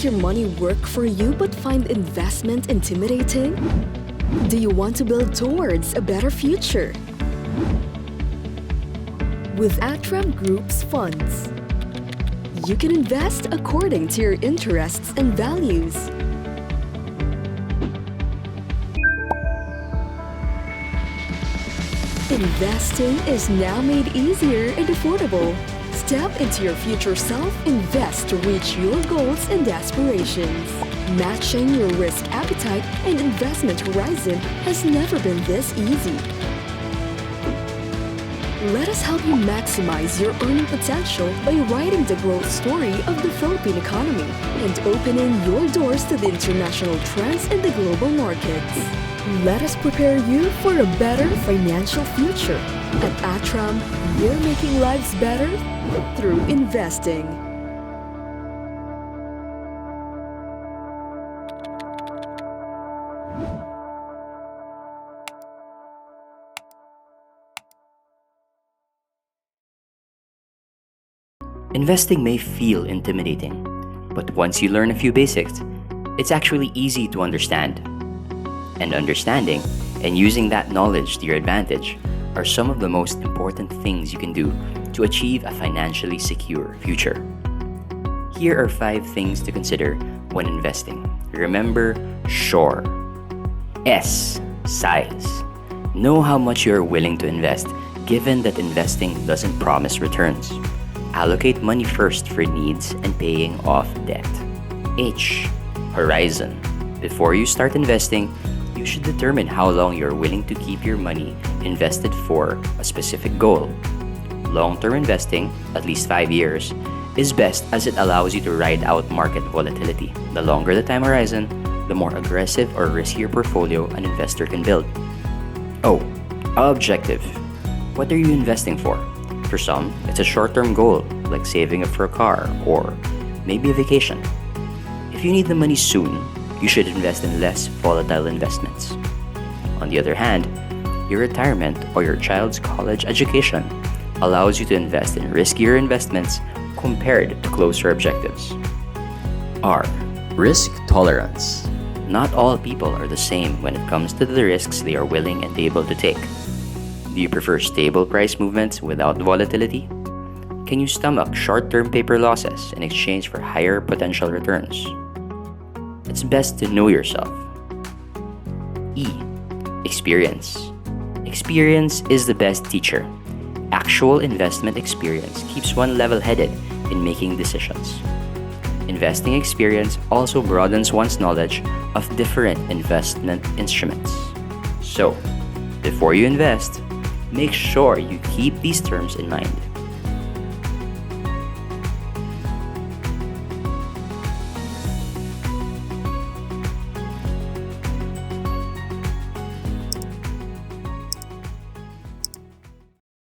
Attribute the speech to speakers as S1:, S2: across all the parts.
S1: make your money work for you but find investment intimidating? Do you want to build towards a better future? With ATRAM Group's funds, you can invest according to your interests and values. Investing is now made easier and affordable. Step into your future self, invest to reach your goals and aspirations. Matching your risk appetite and investment horizon has never been this easy. Let us help you maximize your earning potential by writing the growth story of the Philippine economy and opening your doors to the international trends in the global markets. Let us prepare you for a better financial future. At ATRAM, we're making lives better through investing.
S2: Investing may feel intimidating, but once you learn a few basics, it's actually easy to understand. And understanding and using that knowledge to your advantage are some of the most important things you can do to achieve a financially secure future. Here are 5 things to consider when investing. Remember, SURE. S. Size. Know how much you are willing to invest, given that investing doesn't promise returns. Allocate money first for needs and paying off debt. H. Horizon. Before you start investing, you should determine how long you're willing to keep your money invested for a specific goal. Long-term investing, at least 5 years, is best as it allows you to ride out market volatility. The longer the time horizon, the more aggressive or riskier portfolio an investor can build. O. Objective. What are you investing for? For some, it's a short-term goal, like saving up for a car or maybe a vacation. If you need the money soon, you should invest in less volatile investments. On the other hand, your retirement or your child's college education allows you to invest in riskier investments compared to closer objectives. R. Risk tolerance. Not all people are the same when it comes to the risks they are willing and able to take. Do you prefer stable price movements without volatility? Can you stomach short-term paper losses in exchange for higher potential returns? It's best to know yourself. E. Experience. Experience is the best teacher. Actual investment experience keeps one level-headed in making decisions. Investing experience also broadens one's knowledge of different investment instruments. So, before you invest, make sure you keep these terms in mind.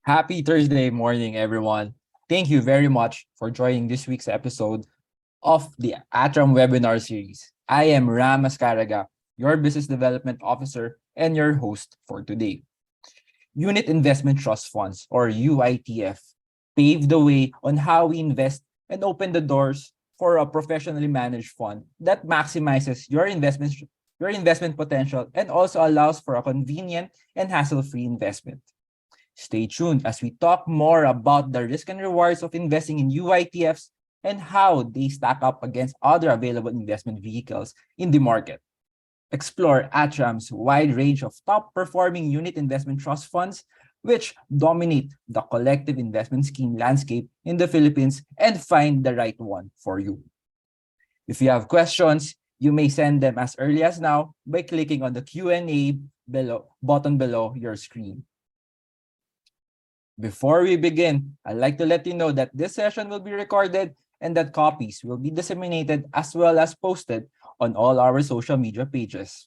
S3: Happy Thursday morning, everyone. Thank you very much for joining this week's episode of the ATRAM webinar series. I am Ram Mascaraga, your Business Development Officer and your host for today. Unit Investment Trust Funds, or UITF, pave the way on how we invest and open the doors for a professionally managed fund that maximizes your investment potential and also allows for a convenient and hassle-free investment. Stay tuned as we talk more about the risk and rewards of investing in UITFs and how they stack up against other available investment vehicles in the market. Explore ATRAM's wide range of top-performing unit investment trust funds, which dominate the collective investment scheme landscape in the Philippines, and find the right one for you. If you have questions, you may send them as early as now by clicking on the Q&A button below your screen. Before we begin, I'd like to let you know that this session will be recorded and that copies will be disseminated as well as posted on all our social media pages.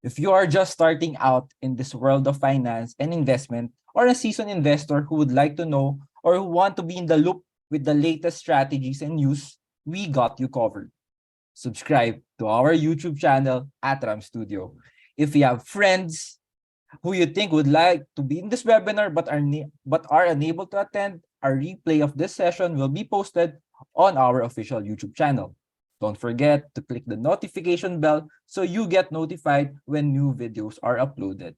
S3: If you are just starting out in this world of finance and investment, or a seasoned investor who would like to know or who want to be in the loop with the latest strategies and news, we got you covered. Subscribe to our YouTube channel, ATRAM Studio. If you have friends who you think would like to be in this webinar but are unable to attend, a replay of this session will be posted on our official YouTube channel. Don't forget to click the notification bell so you get notified when new videos are uploaded.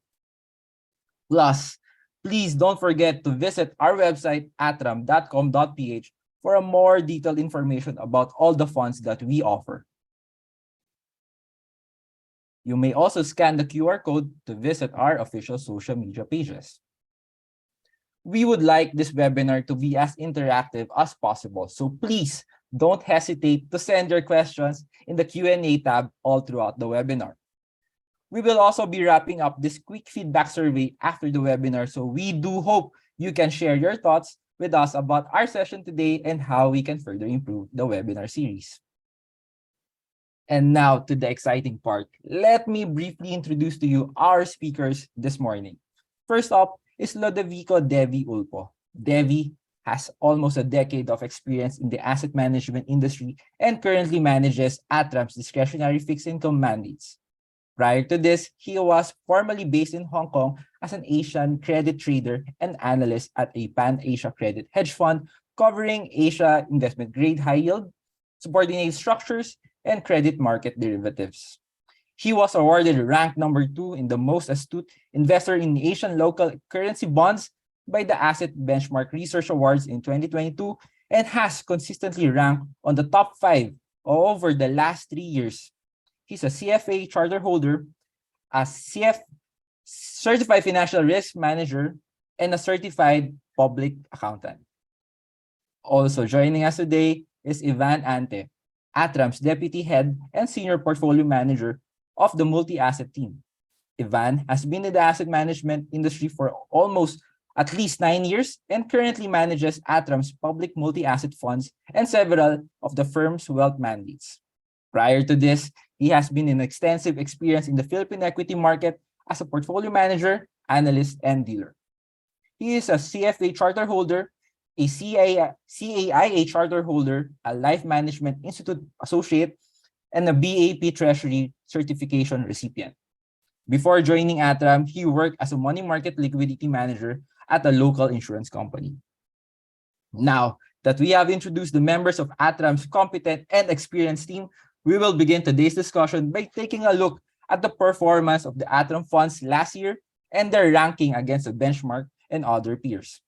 S3: Plus, please don't forget to visit our website atram.com.ph for a more detailed information about all the funds that we offer. You may also scan the QR code to visit our official social media pages. We would like this webinar to be as interactive as possible, so please don't hesitate to send your questions in the Q&A tab all throughout the webinar. We will also be wrapping up this quick feedback survey after the webinar, so we do hope you can share your thoughts with us about our session today and how we can further improve the webinar series. And now to the exciting part. Let me briefly introduce to you our speakers this morning. First up is Lodovico Devi Ulpo. Devi has almost a decade of experience in the asset management industry and currently manages ATRAM's discretionary fixed income mandates. Prior to this, he was formerly based in Hong Kong as an Asian credit trader and analyst at a Pan-Asia credit hedge fund covering Asia investment grade high yield, subordinated structures, and credit market derivatives. He was awarded rank number 2 in the most astute investor in Asian local currency bonds by the Asset Benchmark Research Awards in 2022 and has consistently ranked on the top 5 over the last 3 years. He's a CFA charter holder, a certified financial risk manager, and a certified public accountant. Also joining us today is Ivan Ante, ATRAM's deputy head and senior portfolio manager of the multi-asset team. Ivan has been in the asset management industry for almost at least 9 years and currently manages ATRAM's public multi-asset funds and several of the firm's wealth mandates. Prior to this, he has been an extensive experience in the Philippine equity market as a portfolio manager, analyst, and dealer. He is a CFA charter holder, a CAIA charter holder, a Life Management Institute associate, and a BAP Treasury certification recipient. Before joining ATRAM, he worked as a money market liquidity manager at a local insurance company. Now that we have introduced the members of ATRAM's competent and experienced team, we will begin today's discussion by taking a look at the performance of the ATRAM funds last year and their ranking against the benchmark and other peers.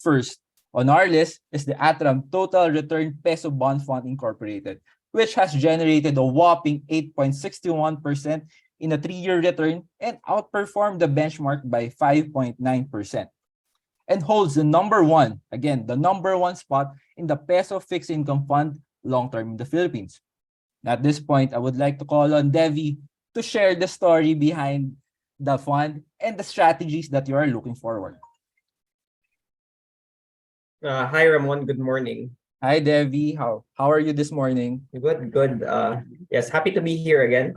S3: First, on our list is the ATRAM Total Return Peso Bond Fund Incorporated, which has generated a whopping 8.61% in a 3-year return and outperformed the benchmark by 5.9%, and holds the number one spot in the peso fixed income fund long-term in the Philippines. At this point, I would like to call on Devi to share the story behind the fund and the strategies that you are looking forward.
S4: Hi, Ramon. Good morning.
S3: Hi, Devi. How are you this morning?
S4: Good. Yes, happy to be here again.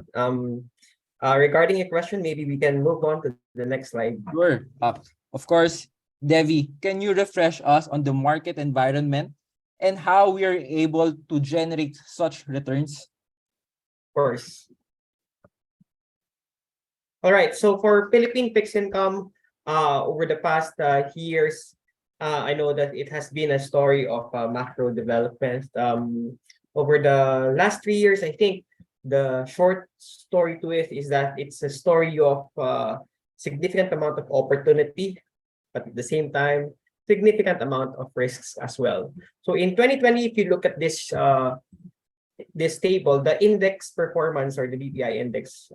S4: Regarding your question, maybe we can move on to the next slide.
S3: Sure. Of course, Devi, can you refresh us on the market environment and how we are able to generate such returns?
S4: Of course. All right. So for Philippine fixed income, over the past years, I know that it has been a story of macro development. Over the last 3 years, I think the short story to it is that it's a story of significant amount of opportunity, but at the same time, significant amount of risks as well. So in 2020, if you look at this table, the index performance or the BPI index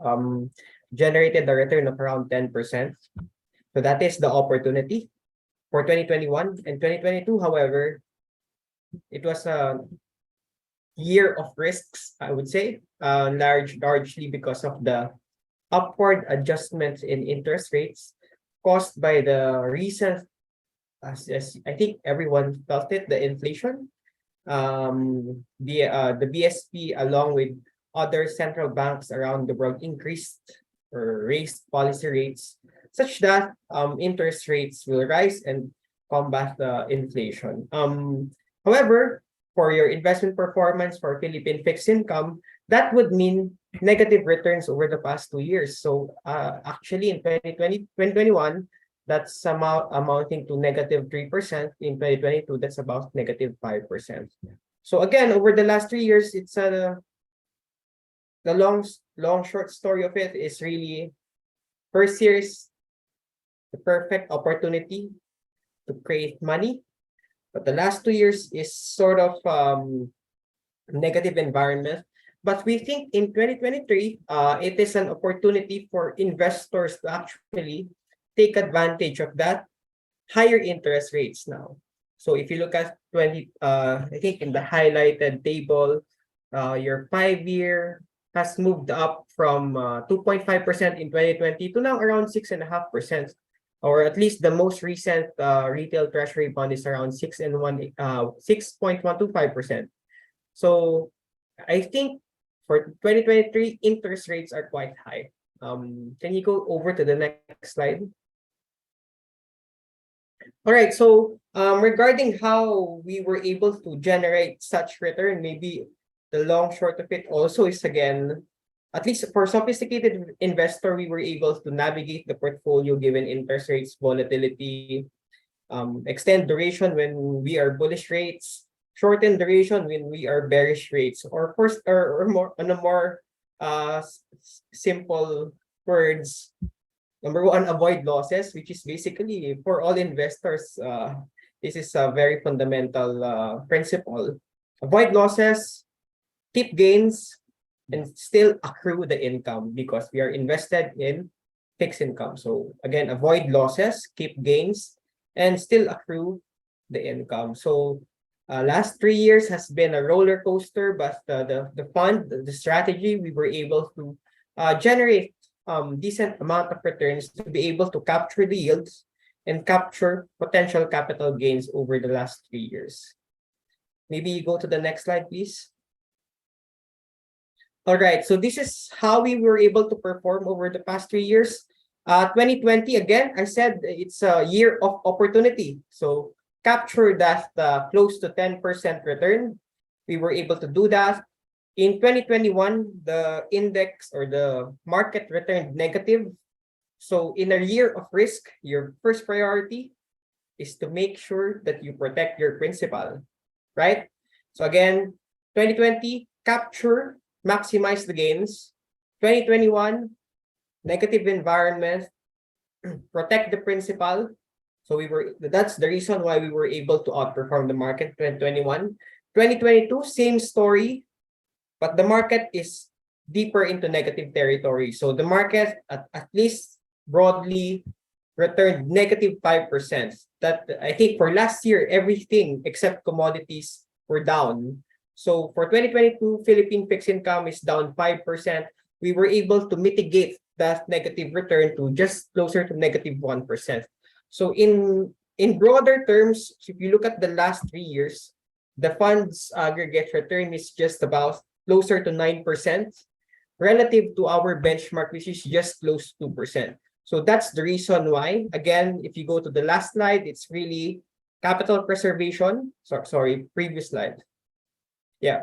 S4: generated a return of around 10%. So that is the opportunity for 2021 and 2022. However, it was a year of risks, I would say, largely because of the upward adjustments in interest rates caused by the recent, as I think everyone felt it, the inflation. The BSP, along with other central banks around the world, increased or raised policy rates such that interest rates will rise and combat the inflation. However, for your investment performance for Philippine fixed income, that would mean negative returns over the past 2 years. So actually in 2020, 2021, that's amounting to negative 3%. In 2022, that's about negative 5%. So again, over the last 3 years, it's the long short story of it is really first year is the perfect opportunity to create money, but the last 2 years is sort of negative environment. But we think in 2023, it is an opportunity for investors to actually take advantage of that higher interest rates now. So if you look at I think in the highlighted table, your 5-year has moved up from 2.5% in 2020 to now around 6.5%, or at least the most recent retail treasury bond is around 6.125%. So I think for 2023, interest rates are quite high. Can you go over to the next slide? All right, so regarding how we were able to generate such return, maybe the long short of it also is, again, at least for sophisticated investor, we were able to navigate the portfolio given interest rates, volatility, extend duration when we are bullish rates, shorten duration when we are bearish rates, or first or more on a more simple words. Number one, avoid losses, which is basically for all investors. This is a very fundamental principle. Avoid losses, keep gains, and still accrue the income because we are invested in fixed income. So again, avoid losses, keep gains, and still accrue the income. So last 3 years has been a roller coaster, but the fund, the strategy, we were able to generate decent amount of returns to be able to capture the yields and capture potential capital gains over the last 3 years. Maybe you go to the next slide, please. All right, so this is how we were able to perform over the past 3 years. 2020, again, I said it's a year of opportunity. So capture that close to 10% return. We were able to do that. In 2021, the index or the market returned negative. So in a year of risk, your first priority is to make sure that you protect your principal, right? So again, 2020, capture, maximize the gains. 2021, negative environment, protect the principal. So that's the reason why we were able to outperform the market 2021. 2022, same story, but the market is deeper into negative territory. So the market at least broadly returned negative 5%. That I think for last year, everything except commodities were down. So for 2022, Philippine fixed income is down 5%. We were able to mitigate that negative return to just closer to negative 1%. So in broader terms, if you look at the last 3 years, the fund's aggregate return is just about closer to 9% relative to our benchmark, which is just close to 2%. So that's the reason why, again, if you go to the last slide, it's really capital preservation. Sorry, previous slide. Yeah.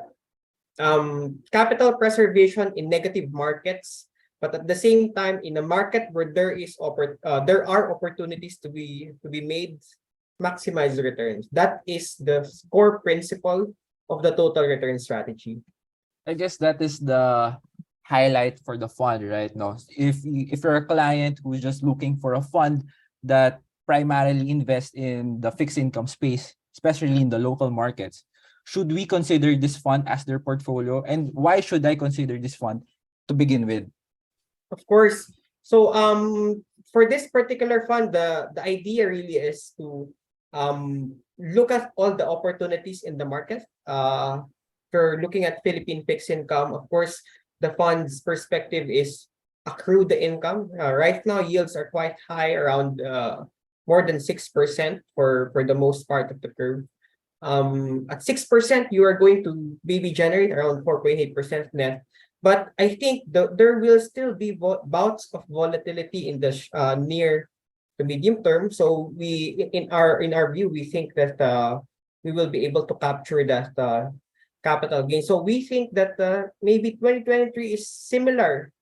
S4: Capital preservation in negative markets, but at the same time, in a market where there are opportunities to be made, maximize the returns. That is the core principle of the total return strategy.
S3: I guess that is the highlight for the fund right now. If you're a client who's just looking for a fund that primarily invests in the fixed income space, especially in the local markets, should we consider this fund as their portfolio? And why should I consider this fund to begin with?
S4: Of course. So for this particular fund, the idea really is to look at all the opportunities in the market. For looking at Philippine fixed income, of course, the fund's perspective is accrue the income. Right now, yields are quite high, around more than 6% for the most part of the curve. At 6%, you are going to maybe generate around 4.8% net. But I think there will still be bouts of volatility in the near to medium term. So in our view, we think that we will be able to capture that capital gain. So we think that maybe 2023 is similar,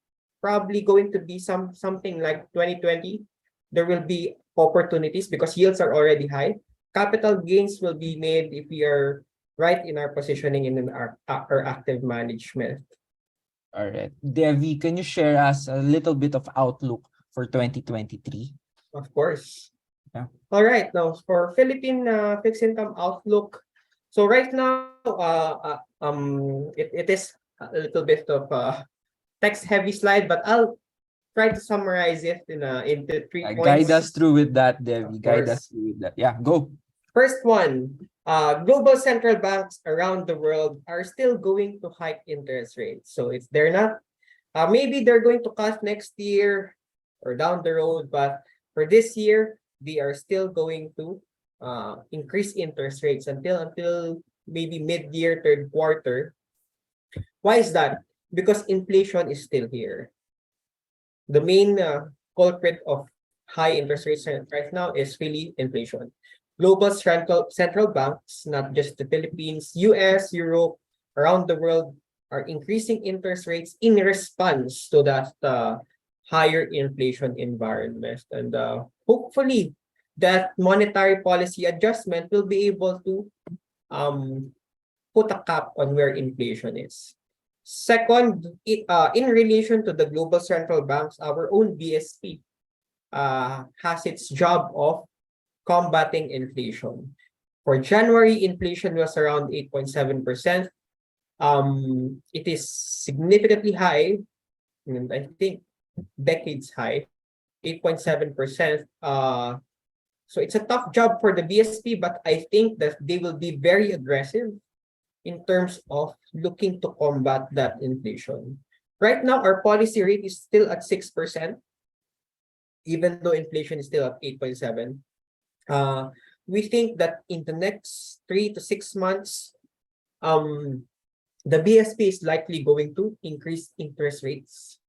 S4: probably going to be something like 2020. There will be opportunities because yields are already high. Capital gains will be made if we are right in our positioning in our active management.
S3: All right. Devi, can you share us a little bit of outlook for 2023?
S4: Of course.
S3: Yeah.
S4: All right. Now for Philippine fixed income outlook. So right now, it is a little bit of a text heavy slide, but I'll try to summarize it into 3 points.
S3: Guide us through with that, Devi.
S4: Of
S3: Guide us
S4: course.
S3: through with that. Yeah, go.
S4: First one, global central banks around the world are still going to hike interest rates. So if they're not, maybe they're going to cut next year or down the road, but for this year, they are still going to increase interest rates until maybe mid-year, third quarter. Why is that? Because inflation is still here. The main culprit of high interest rates right now is really inflation. Global central banks, not just the Philippines, US, Europe, around the world, are increasing interest rates in response to that higher inflation environment. And hopefully, that monetary policy adjustment will be able to put a cap on where inflation is. Second, in relation to the global central banks, our own BSP has its job of combating inflation. For January, inflation was around 8.7%. It is significantly high, and I think decades high, 8.7%. So it's a tough job for the BSP, but I think that they will be very aggressive in terms of looking to combat that inflation. Right now, our policy rate is still at 6%, even though inflation is still at 8.7. We think that in the next 3 to 6 months, the BSP is likely going to increase interest rates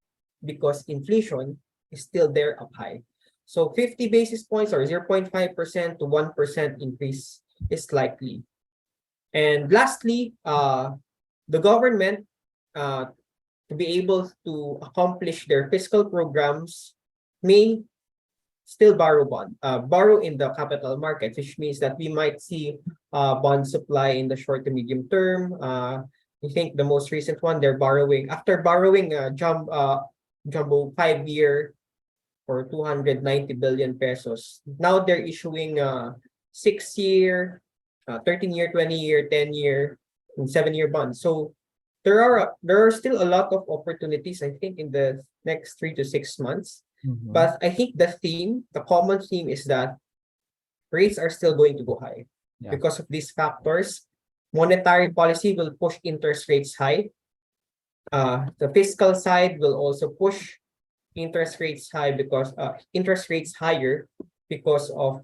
S4: because inflation is still there up high. So 50 basis points or 0.5% to 1% increase is likely. And lastly, the government, to be able to accomplish their fiscal programs, may still borrow in the capital market, which means that we might see bond supply in the short to medium term. I think the most recent one, they're borrowing after borrowing jumbo 5-year for 290 billion pesos. Now they're issuing 6-year, 13-year, 20-year, 10-year, and 7-year bonds. So there are still a lot of opportunities, I think, in the next 3 to 6 months.
S3: Mhm.
S4: But I think the common theme is that rates are still going to go high.
S3: Yeah.
S4: Because of these factors. Monetary policy will push interest rates high. The fiscal side will also push interest rates high because interest rates higher because of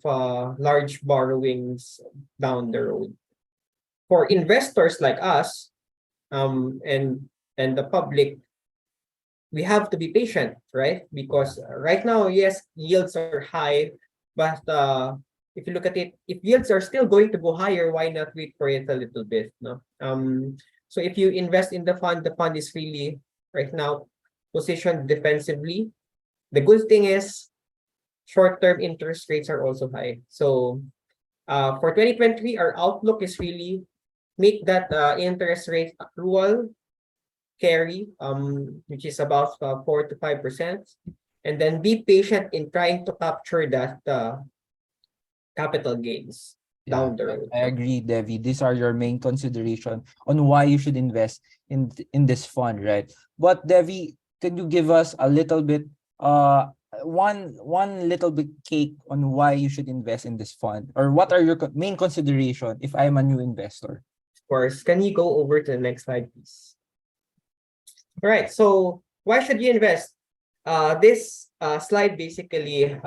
S4: large borrowings down the road. For investors like us, and the public, we have to be patient, right? Because right now, yes, yields are high, but if you look at it, if yields are still going to go higher, why not wait for it a little bit? No. So if you invest in the fund is really right now positioned defensively. The good thing is short-term interest rates are also high. So for 2023, our outlook is really make that interest rate accrual carry, which is about 4 to 5%, and then be patient in trying to capture that capital gains down the road.
S3: I agree, Devi. These are your main consideration on why you should invest in this fund, right? But Devi, can you give us a little bit, one little bit cake on why you should invest in this fund, or what are your main consideration if I'm a new investor?
S4: Of course. Can you go over to the next slide, please? All right. So why should you invest? This slide basically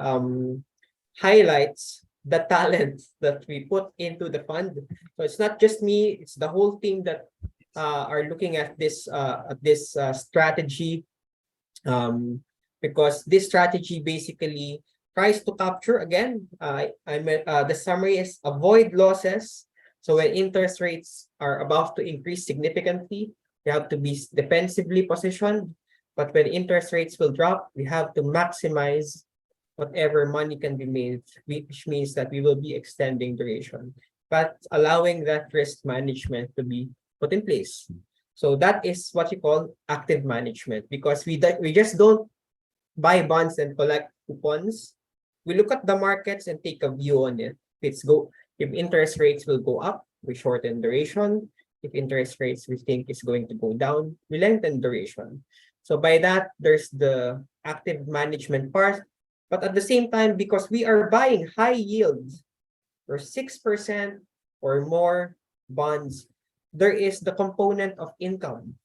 S4: highlights the talent that we put into the fund. So it's not just me; it's the whole team that are looking at this strategy. Because this strategy basically tries to capture again. The summary is avoid losses. So when interest rates are about to increase significantly, we have to be defensively positioned. But when interest rates will drop, we have to maximize whatever money can be made, which means that we will be extending duration. but allowing that risk management to be put in place. So that is what you call active management, because we just don't buy bonds and collect coupons. We look at the markets and take a view on it. If interest rates will go up, we shorten duration. If interest rates we think is going to go down, we lengthen duration. So by that, there's the active management part. But at the same time, because we are buying high yields or 6% or more bonds, there is the component of income.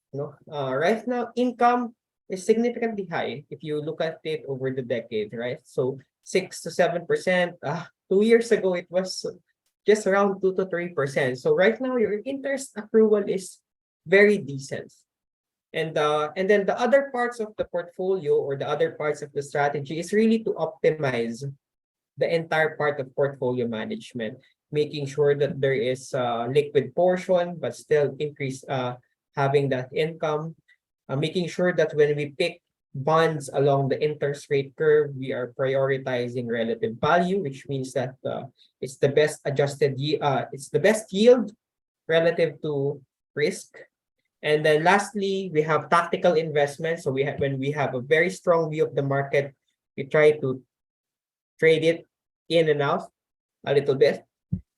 S4: Right now, income is significantly high if you look at it over the decade, right? So 6 to 7%. 2 years ago, it was just around 2 to 3%. So right now, your interest accrual is very decent. And then the other parts of the portfolio or the other parts of the strategy is really to optimize the entire part of portfolio management, making sure that there is a liquid portion, but still increase having that income, making sure that when we pick bonds along the interest rate curve, we are prioritizing relative value, which means that it's the best it's the best yield relative to risk. And then lastly, we have tactical investments. So when we have a very strong view of the market, we try to trade it in and out a little bit.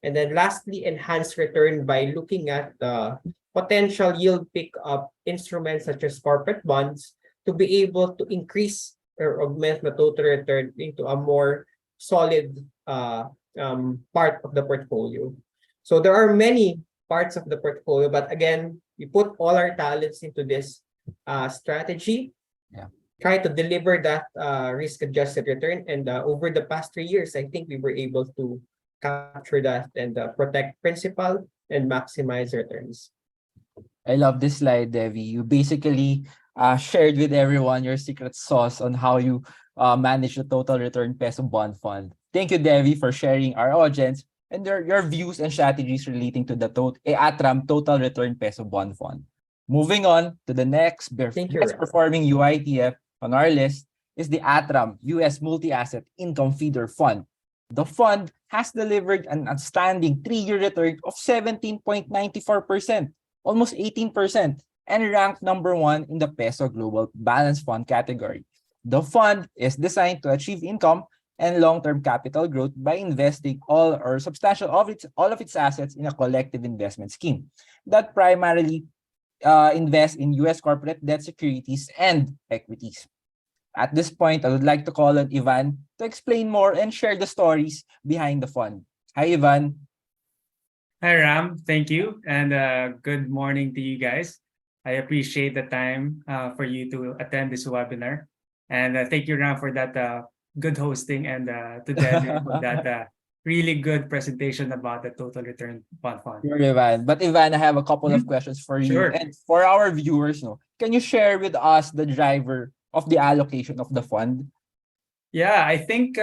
S4: And then lastly, enhance return by looking at the potential yield pickup instruments such as corporate bonds to be able to increase or augment the total return into a more solid part of the portfolio. So there are many parts of the portfolio, but again, we put all our talents into this strategy.
S3: Yeah.
S4: Try to deliver that risk-adjusted return. And over the past 3 years, I think we were able to capture that and protect principal and maximize returns.
S3: I love this slide, Devi. You basically shared with everyone your secret sauce on how you manage the total return peso bond fund. Thank you, Devi, for sharing our audience and your views and strategies relating to the ATRAM total return peso bond fund. Moving on to the next best performing UITF on our list is the ATRAM US Multi-Asset Income Feeder Fund. The fund has delivered an outstanding 3-year return of 17.94%, almost 18%, and ranked number 1 in the Peso Global Balanced Fund category. The fund is designed to achieve income and long-term capital growth by investing all of its assets in a collective investment scheme that primarily invest in U.S. corporate debt securities and equities. At this point, I would like to call on Ivan to explain more and share the stories behind the fund. Hi, Ivan.
S5: Hi, Ram. Thank you. And good morning to you guys. I appreciate the time for you to attend this webinar. And thank you, Ram, for that good hosting and to Debbie for that really good presentation about the total return fund.
S3: Sure, Ivan. But Ivan, I have a couple of questions for you.
S5: Sure.
S3: And for our viewers, can you share with us the driver of the allocation of the fund?
S5: Yeah, I think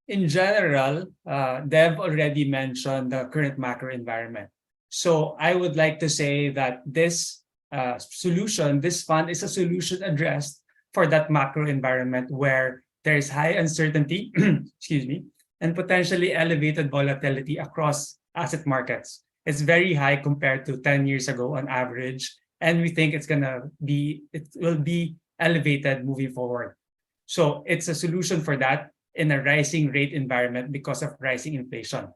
S5: in general, Dev already mentioned the current macro environment. So I would like to say that this this fund is a solution addressed for that macro environment where there is high uncertainty, excuse me, and potentially elevated volatility across asset markets. It's very high compared to 10 years ago on average, and we think it will be elevated moving forward. So it's a solution for that in a rising rate environment because of rising inflation.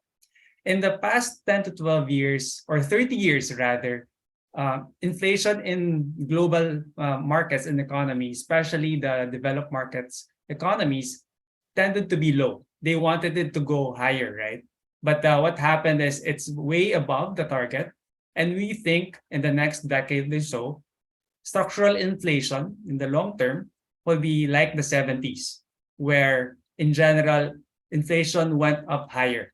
S5: In the past 10 to 12 years, or 30 years rather, inflation in global markets and economies, especially the developed markets economies, tended to be low. They wanted it to go higher, right? But what happened is it's way above the target. And we think in the next decade or so, structural inflation in the long term will be like the 70s, where in general, inflation went up higher.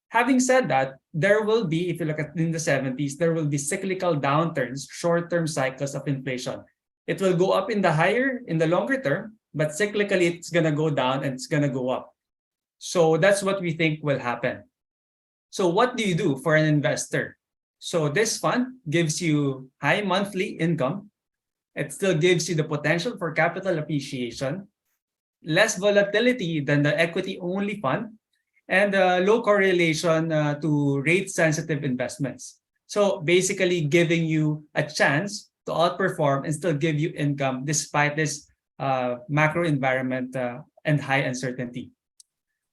S5: Having said that, there will be, if you look at in the 70s, there will be cyclical downturns, short-term cycles of inflation. It will go up in the longer term, but cyclically it's going to go down and it's going to go up. So that's what we think will happen. So what do you do for an investor? So this fund gives you high monthly income. It still gives you the potential for capital appreciation, less volatility than the equity-only fund, and low correlation to rate-sensitive investments. So basically giving you a chance to outperform and still give you income despite this macro environment and high uncertainty.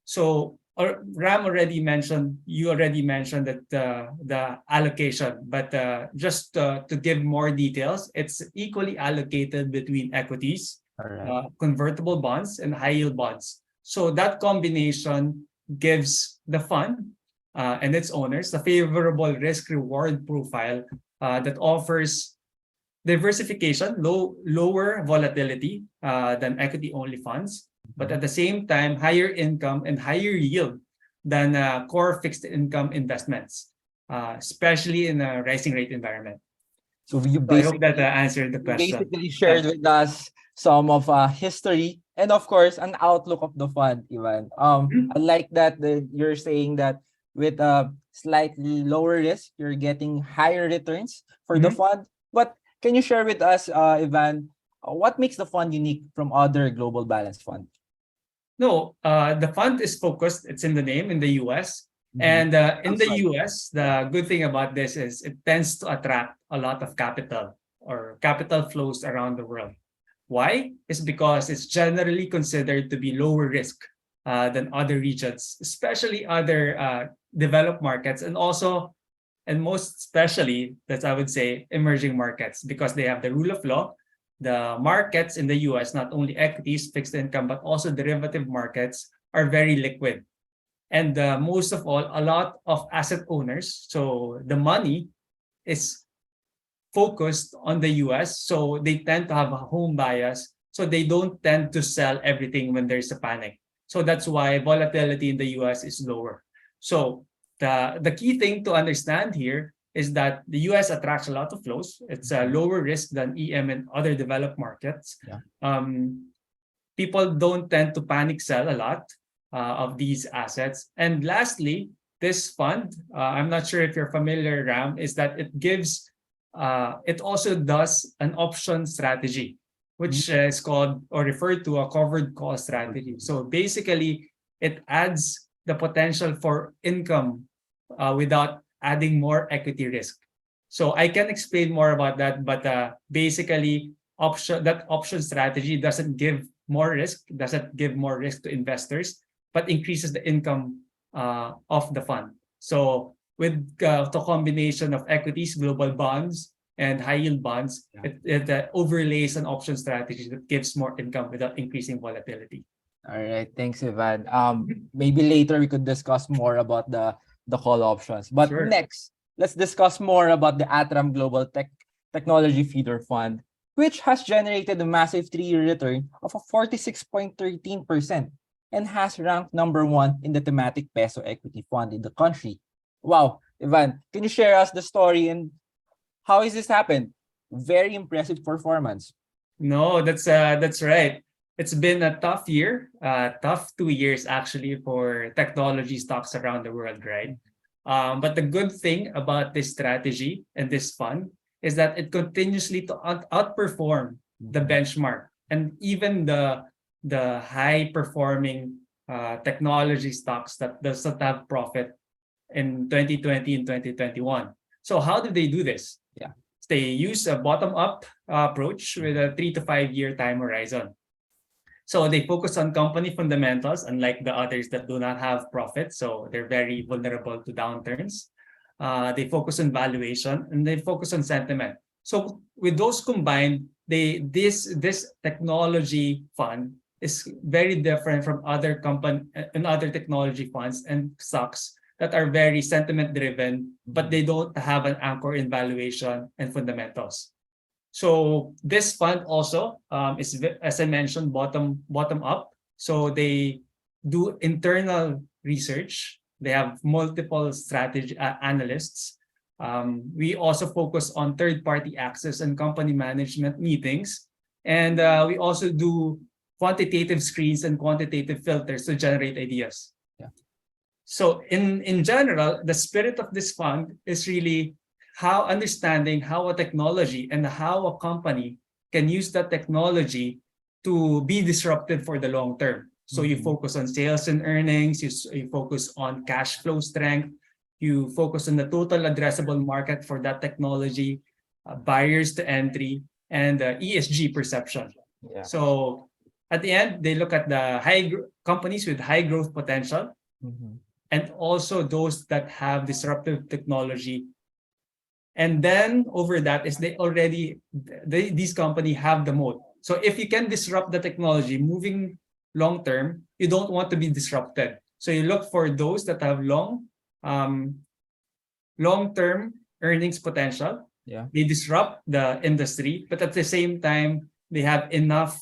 S5: So Ram already mentioned, you already mentioned that the allocation, but just to give more details, it's equally allocated between equities,
S3: All right.
S5: convertible bonds, and high yield bonds. So that combination gives the fund and its owners a favorable risk reward profile that offers diversification, lower volatility than equity only funds, but at the same time, higher income and higher yield than core fixed income investments, especially in a rising rate environment.
S3: So you
S5: So I hope that
S3: basically
S5: answered the question.
S3: basically shared with us some of history and of course an outlook of the fund, Ivan.
S5: Mhm.
S3: I like that you're saying that with a slightly lower risk, you're getting higher returns for the
S5: Mhm.
S3: fund. But can you share with us, Ivan, what makes the fund unique from other global balance funds?
S5: No, the fund is focused, it's in the name, in the US.
S3: Mhm.
S5: And in the
S3: Outside.
S5: US, the good thing about this is it tends to attract a lot of capital or capital flows around the world. Why? It's because it's generally considered to be lower risk than other regions, especially other developed markets, and also, and most especially, that I would say, emerging markets, because they have the rule of law. The markets in the US, not only equities, fixed income, but also derivative markets, are very liquid. And most of all, a lot of asset owners, so the money is focused on the US, so they tend to have a home bias, so they don't tend to sell everything when there's a panic. So that's why volatility in the US is lower. So the key thing to understand here is that the US attracts a lot of flows. It's a lower risk than EM and other developed markets.
S3: Yeah.
S5: People don't tend to panic sell a lot of these assets. And lastly, this fund, I'm not sure if you're familiar, Ram, is that it also does an option strategy, which is called or referred to a covered call strategy. So basically, it adds the potential for income without adding more equity risk. So I can explain more about that, but basically, option strategy doesn't give more risk to investors, but increases the income of the fund. So with the combination of equities, global bonds, and high yield bonds, it overlays an option strategy that gives more income without increasing volatility.
S3: All right, thanks, Ivan. Maybe later we could discuss more about the call options. But
S5: Sure.
S3: next, let's discuss more about the ATRAM Global Technology Feeder Fund, which has generated a massive 3-year return of a 46.13% and has ranked #1 in the thematic peso equity fund in the country. Wow, Ivan, can you share us the story and how has this happened? Very impressive performance.
S5: No, that's right. It's been a tough year, tough 2 years actually for technology stocks around the world, right? But the good thing about this strategy and this fund is that it continuously to outperform the benchmark and even the high performing technology stocks that does not have profit in 2020 and 2021. So how do they do this?
S3: Yeah.
S5: They use a bottom-up approach with a 3 to 5 year time horizon. So they focus on company fundamentals, unlike the others that do not have profit. So they're very vulnerable to downturns. They focus on valuation and they focus on sentiment. So with those combined, this technology fund is very different from other company and other technology funds and stocks that are very sentiment driven, but they don't have an anchor in valuation and fundamentals. So this fund also is, as I mentioned, bottom up. So they do internal research. They have multiple strategy analysts. We also focus on third-party access and company management meetings. And we also do quantitative screens and quantitative filters to generate ideas.
S3: Yeah.
S5: So in general, the spirit of this fund is really understanding how a technology and how a company can use that technology to be disruptive for the long term. So you
S3: Mhm.
S5: focus on sales and earnings, you focus on cash flow strength, you focus on the total addressable market for that technology, barriers to entry, and ESG perception.
S3: Yeah.
S5: So at the end, they look at the companies with high growth potential
S3: Mhm.
S5: and also those that have disruptive technology. And then over that is these companies have the moat. So if you can disrupt the technology moving long term, you don't want to be disrupted. So you look for those that have um, long term earnings potential.
S3: Yeah.
S5: They disrupt the industry, but at the same time, they have enough.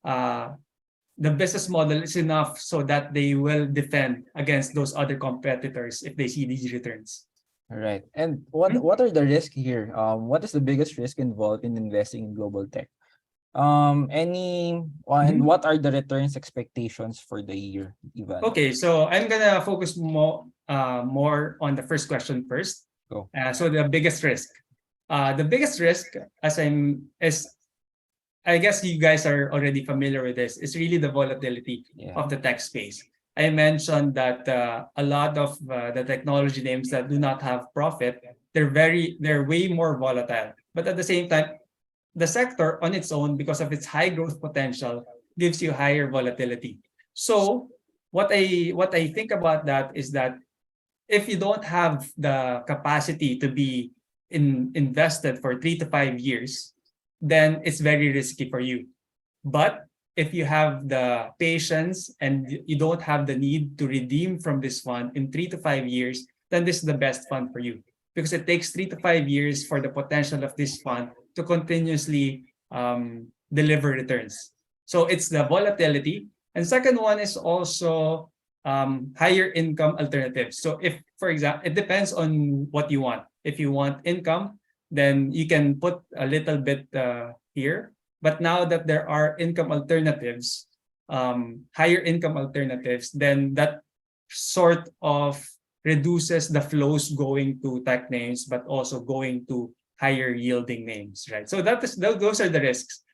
S5: The business model is enough so that they will defend against those other competitors if they see these returns.
S3: Right. And what are the risks here? What is the biggest risk involved in investing in global tech? And what are the returns expectations for the year, Ivan?
S5: Okay, so I'm gonna focus more on the first question first.
S3: Go.
S5: So the biggest risk. The biggest risk, I guess you guys are already familiar with this, is really the volatility
S3: Yeah.
S5: of the tech space. I mentioned that a lot of the technology names that do not have profit, they're way more volatile. But at the same time, the sector on its own, because of its high growth potential, gives you higher volatility. So what I think about that is that if you don't have the capacity to be invested for 3 to 5 years, then it's very risky for you. But if you have the patience and you don't have the need to redeem from this fund in 3 to 5 years, then this is the best fund for you because it takes 3 to 5 years for the potential of this fund to continuously deliver returns. So it's the volatility. And second one is also higher income alternatives. So if, for example, it depends on what you want. If you want income, then you can put a little bit here. But now that there are income alternatives, higher income alternatives, then that sort of reduces the flows going to tech names, but also going to higher yielding names, right? So those are the risks.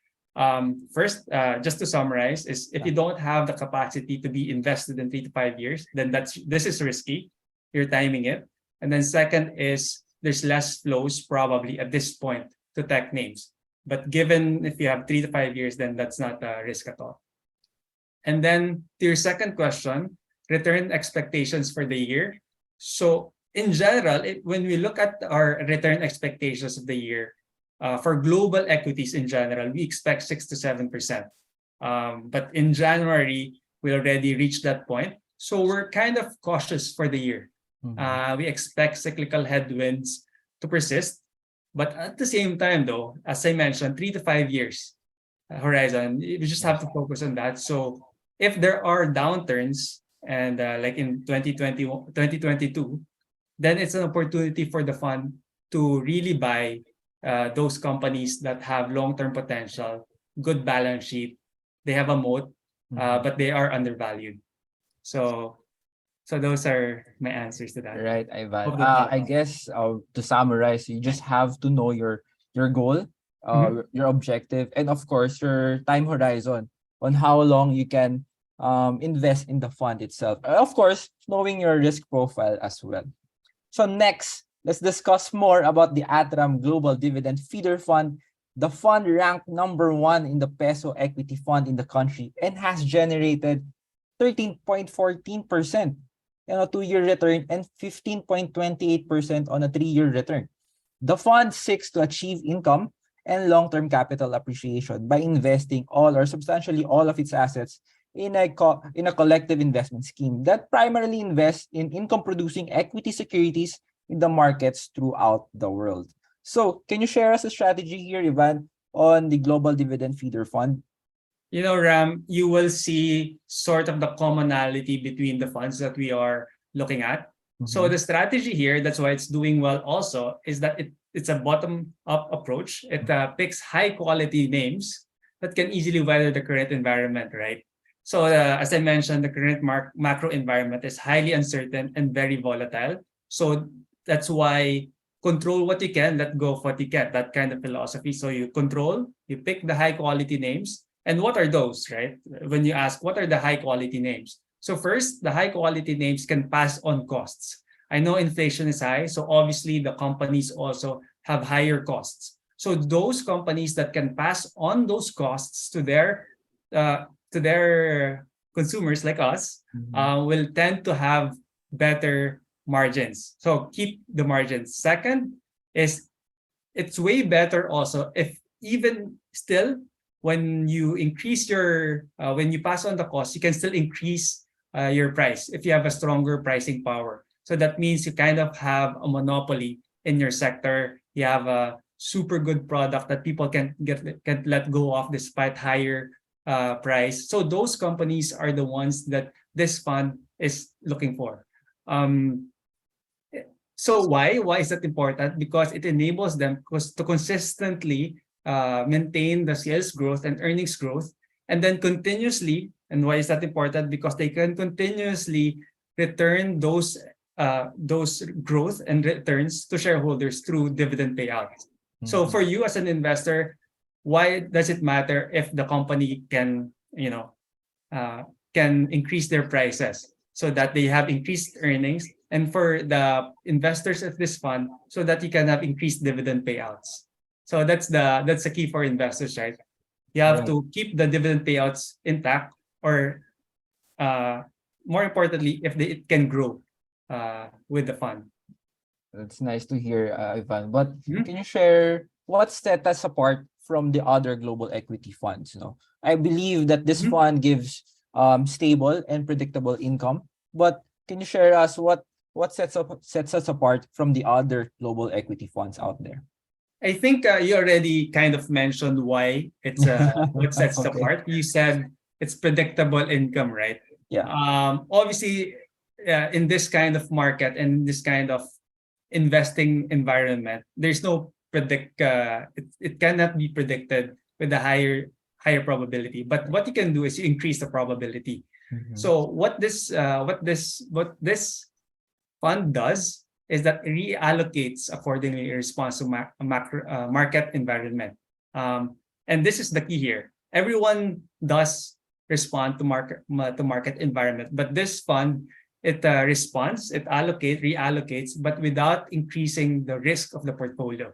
S5: First, just to summarize, is if you don't have the capacity to be invested in 3 to 5 years, then this is risky. You're timing it. And then second is there's less flows probably at this point to tech names. But given if you have 3 to 5 years, then that's not a risk at all. And then to your second question, return expectations for the year. So in general, when we look at our return expectations of the year, for global equities in general, we expect 6 to 7%. But in January, we already reached that point. So we're kind of cautious for the year. We expect cyclical headwinds to persist. But at the same time, though, as I mentioned, 3 to 5 years horizon, we just have to focus on that. So if there are downturns, and like in 2021, 2022, then it's an opportunity for the fund to really buy those companies that have long-term potential, good balance sheet, they have a moat, but they are undervalued. So those are my answers to that.
S3: Right, Ivan.
S5: Hope that
S3: I
S5: helps.
S3: guess to summarize, you just have to know your goal, your objective, and of course your time horizon on how long you can invest in the fund itself. Of course, knowing your risk profile as well. So next, let's discuss more about the ATRAM Global Dividend Feeder Fund. The fund ranked #1 in the peso equity fund in the country and has generated 13.14% on a 2-year return and 15.28% on a 3-year return. The fund seeks to achieve income and long-term capital appreciation by investing all or substantially all of its assets in a collective investment scheme that primarily invests in income-producing equity securities in the markets throughout the world. So, can you share us a strategy here, Ivan, on the Global Dividend Feeder Fund?
S5: You know, Ram, you will see sort of the commonality between the funds that we are looking at. So the strategy here, that's why it's doing well also, is that it's a bottom-up approach. It picks high-quality names that can easily weather the current environment, right? So as I mentioned, the current macro environment is highly uncertain and very volatile. So that's why control what you can, let go of what you can, that kind of philosophy. So you pick the high-quality names, And what are those, right? When you ask, what are the high quality names? So first, the high quality names can pass on costs. I know inflation is high, so obviously the companies also have higher costs. So those companies that can pass on those costs to their consumers like us will tend to have better margins. So keep the margins. Second is it's way better also if even still when you increase your when you pass on the cost, you can still increase your price if you have a stronger pricing power. So that means you kind of have a monopoly in your sector. You have a super good product that people can let go of despite higher price. So those companies are the ones that this fund is looking for. So why is that important? Because it enables them to consistently maintain the sales growth and earnings growth, and then continuously. And why is that important? Because they can continuously return those growth and returns to shareholders through dividend payouts. So for you as an investor, why does it matter if the company can can increase their prices so that they have increased earnings, and for the investors of this fund so that you can have increased dividend payouts? So that's the key for investors, right? You have to keep the dividend payouts intact, or more importantly, if it can grow with the fund.
S3: That's nice to hear, Ivan. But can you share what set us apart from the other global equity funds? I believe that this fund gives stable and predictable income. But can you share us what sets us apart from the other global equity funds out there?
S5: I think you already kind of mentioned why it's what sets it apart. You said it's predictable income, right?
S3: Yeah.
S5: Obviously, in this kind of market and this kind of investing environment, there's no it cannot be predicted with a higher probability. But what you can do is you increase the probability. So what this fund does is that reallocates accordingly in response to market environment. And this is the key here. Everyone does respond to market environment, but this fund, it responds, it reallocates, but without increasing the risk of the portfolio.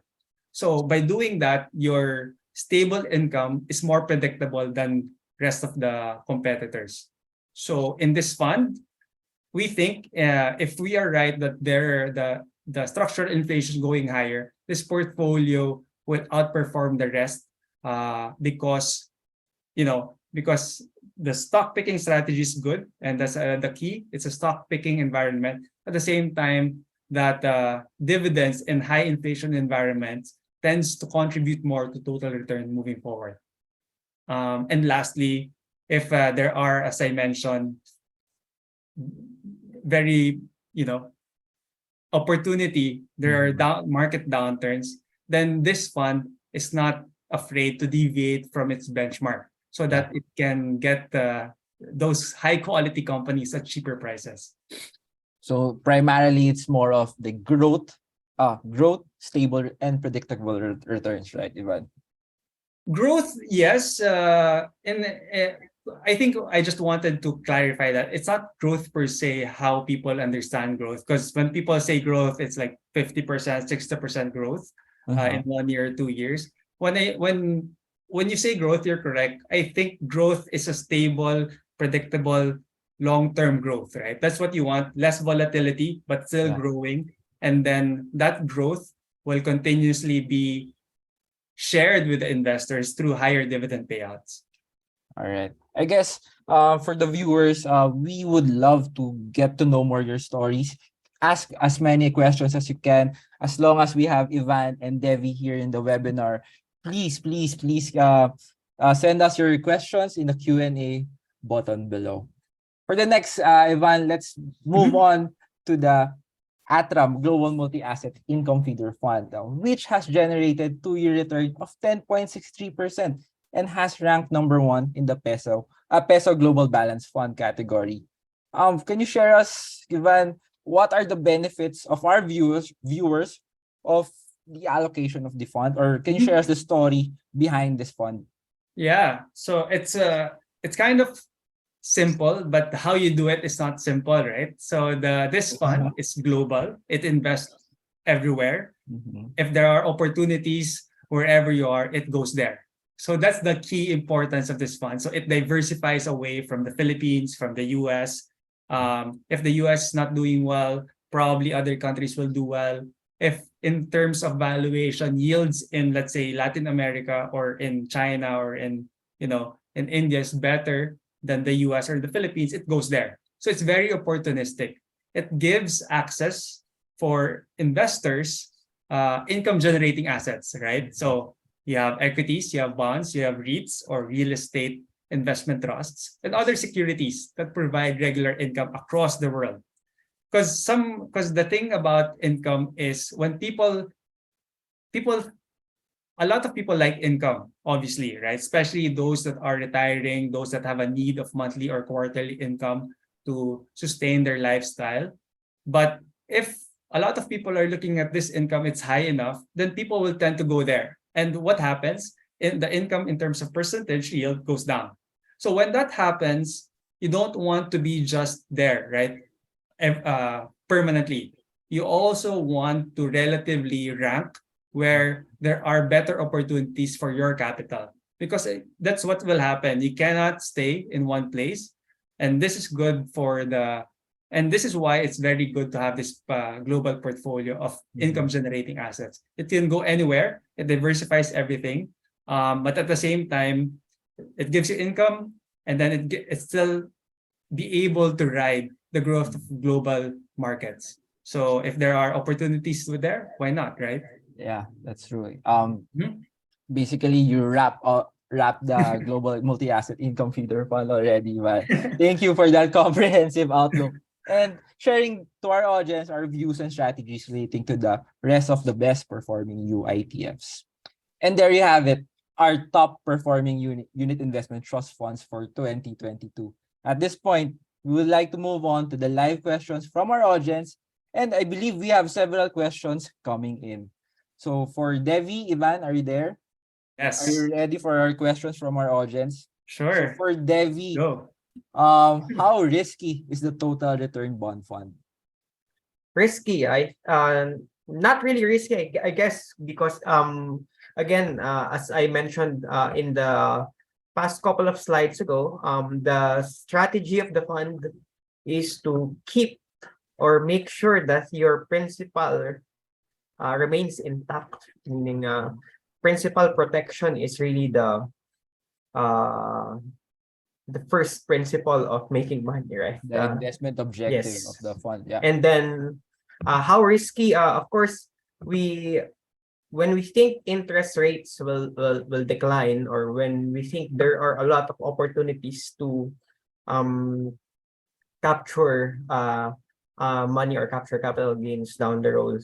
S5: So by doing that, your stable income is more predictable than rest of the competitors. So in this fund, we think if we are right that the structural inflation is going higher, this portfolio will outperform the rest because the stock picking strategy is good, and that's the key. It's a stock picking environment. At the same time, that dividends in high inflation environments tends to contribute more to total return moving forward. And lastly, if there are, as I mentioned, very opportunity, there are market downturns, then this fund is not afraid to deviate from its benchmark so that it can get those high quality companies at cheaper prices.
S3: So primarily it's more of the growth, stable and predictable returns, right, Ivan?
S5: Growth, yes. I think I just wanted to clarify that it's not growth per se how people understand growth, because when people say growth, it's like 50%, 60% growth in 1 year, 2 years. When you say growth, you're correct. I think growth is a stable, predictable, long-term growth, right? That's what you want. Less volatility, but still growing. And then that growth will continuously be shared with the investors through higher dividend payouts.
S3: All right. I guess for the viewers, we would love to get to know more your stories. Ask as many questions as you can. As long as we have Ivan and Devi here in the webinar, please send us your questions in the Q&A button below. For the next, Ivan, let's move on to the ATRAM Global Multi-Asset Income Feeder Fund, which has generated 2-year return of 10.63% and has ranked #1 in the Peso Global Balance Fund category. Can you share us, Ivan, what are the benefits of our viewers of the allocation of the fund, or can you share us the story behind this fund?
S5: Yeah. So it's kind of simple, but how you do it is not simple, right? So this fund is global. It invests everywhere.
S3: Mhm.
S5: If there are opportunities wherever you are, it goes there. So that's the key importance of this fund. So it diversifies away from the Philippines, from the US. If the US is not doing well, probably other countries will do well. If in terms of valuation, yields in, let's say, Latin America or in China or in India is better than the US or the Philippines, it goes there. So it's very opportunistic. It gives access for investors income generating assets, right? So you have equities, you have bonds, you have REITs or real estate investment trusts, and other securities that provide regular income across the world. Because the thing about income is when people a lot of people like income, obviously, right? Especially those that are retiring, those that have a need of monthly or quarterly income to sustain their lifestyle. But if a lot of people are looking at this income, it's high enough, then people will tend to go there. And what happens? In the income in terms of percentage yield goes down. So when that happens, you don't want to be just there, right? Permanently. You also want to relatively rank where there are better opportunities for your capital because that's what will happen. You cannot stay in one place, and this is good for the and this is why it's very good to have this global portfolio of income generating assets. It can go anywhere. It diversifies everything, but at the same time, it gives you income, and then it still be able to ride the growth of global markets. So if there are opportunities with there, why not, right?
S3: Yeah, that's true.
S5: Mhm.
S3: Basically you wrap the global multi-asset income feeder fund already. But thank you for that comprehensive outlook and sharing to our audience our views and strategies relating to the rest of the best performing UITFs. And there you have it, our top performing unit investment trust funds for 2022. At this point, we would like to move on to the live questions from our audience. And I believe we have several questions coming in. So for Devi, Ivan, are you there? Are
S5: Yes,
S3: you ready for our questions from our audience? So
S5: sure.
S3: for Devi,
S5: Go.
S3: how risky is the total return bond fund?
S4: Risky, not really risky, I guess, because again, as I mentioned in the past couple of slides ago, the strategy of the fund is to keep or make sure that your principal remains intact, meaning principal protection is really uh the first principle of making money, right?
S3: The investment objective of
S4: Yes.
S3: the fund. Yeah.
S4: And then how risky? Of course, we when we think interest rates will decline, or when we think there are a lot of opportunities to um capture money or capture capital gains down the road,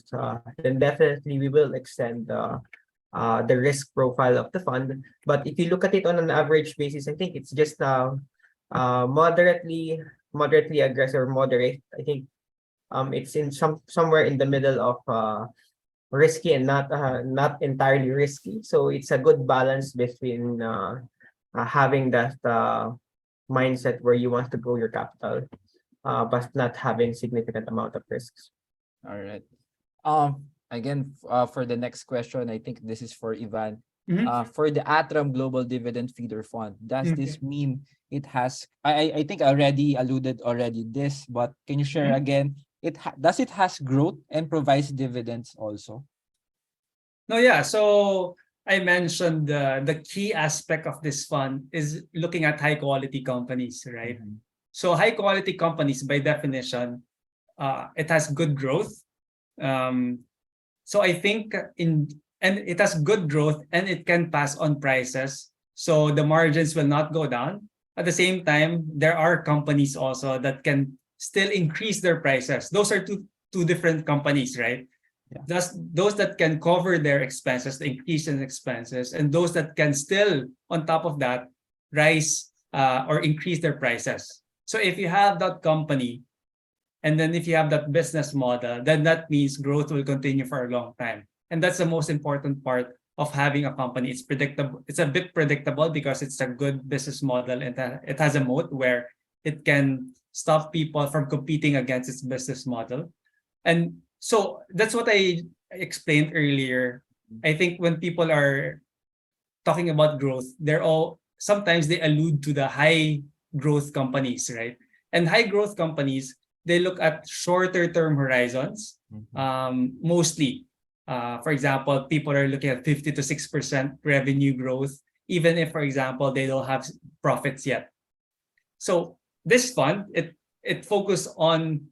S4: then definitely we will extend the risk profile of the fund. But if you look at it on an average basis, I think it's just moderately aggressive or moderate. I think it's in somewhere in the middle of risky and not entirely risky. So it's a good balance between having that mindset where you want to grow your capital, but not having significant amount of risks.
S3: All right. Again, for the next question, I think this is for Ivan.
S5: Mhm.
S3: For the ATRAM Global Dividend Feeder Fund, does
S5: Okay.
S3: this mean it has? I think I already alluded already this, but can you share
S5: Mhm.
S3: again? Does it has growth and provides dividends also?
S5: No, yeah. So I mentioned the key aspect of this fund is looking at high quality companies, right?
S3: Mhm.
S5: So high quality companies, by definition, it has good growth. Um, so I think and it has good growth and it can pass on prices. So the margins will not go down. At the same time, there are companies also that can still increase their prices. Those are two different companies, right?
S3: Yeah.
S5: Those that can cover their expenses, the increase in expenses, and those that can still, on top of that, rise or increase their prices. So if you have that company, and then if you have that business model, then that means growth will continue for a long time. And that's the most important part of having a company. It's predictable. It's a bit predictable because it's a good business model, and it has a moat where it can stop people from competing against its business model. And so that's what I explained earlier. I think when people are talking about growth, they're all sometimes they allude to the high growth companies, right? And high growth companies, they look at shorter term horizons, mostly. For example, people are looking at 50 to 6% revenue growth, even if, for example, they don't have profits yet. So this fund, it focused on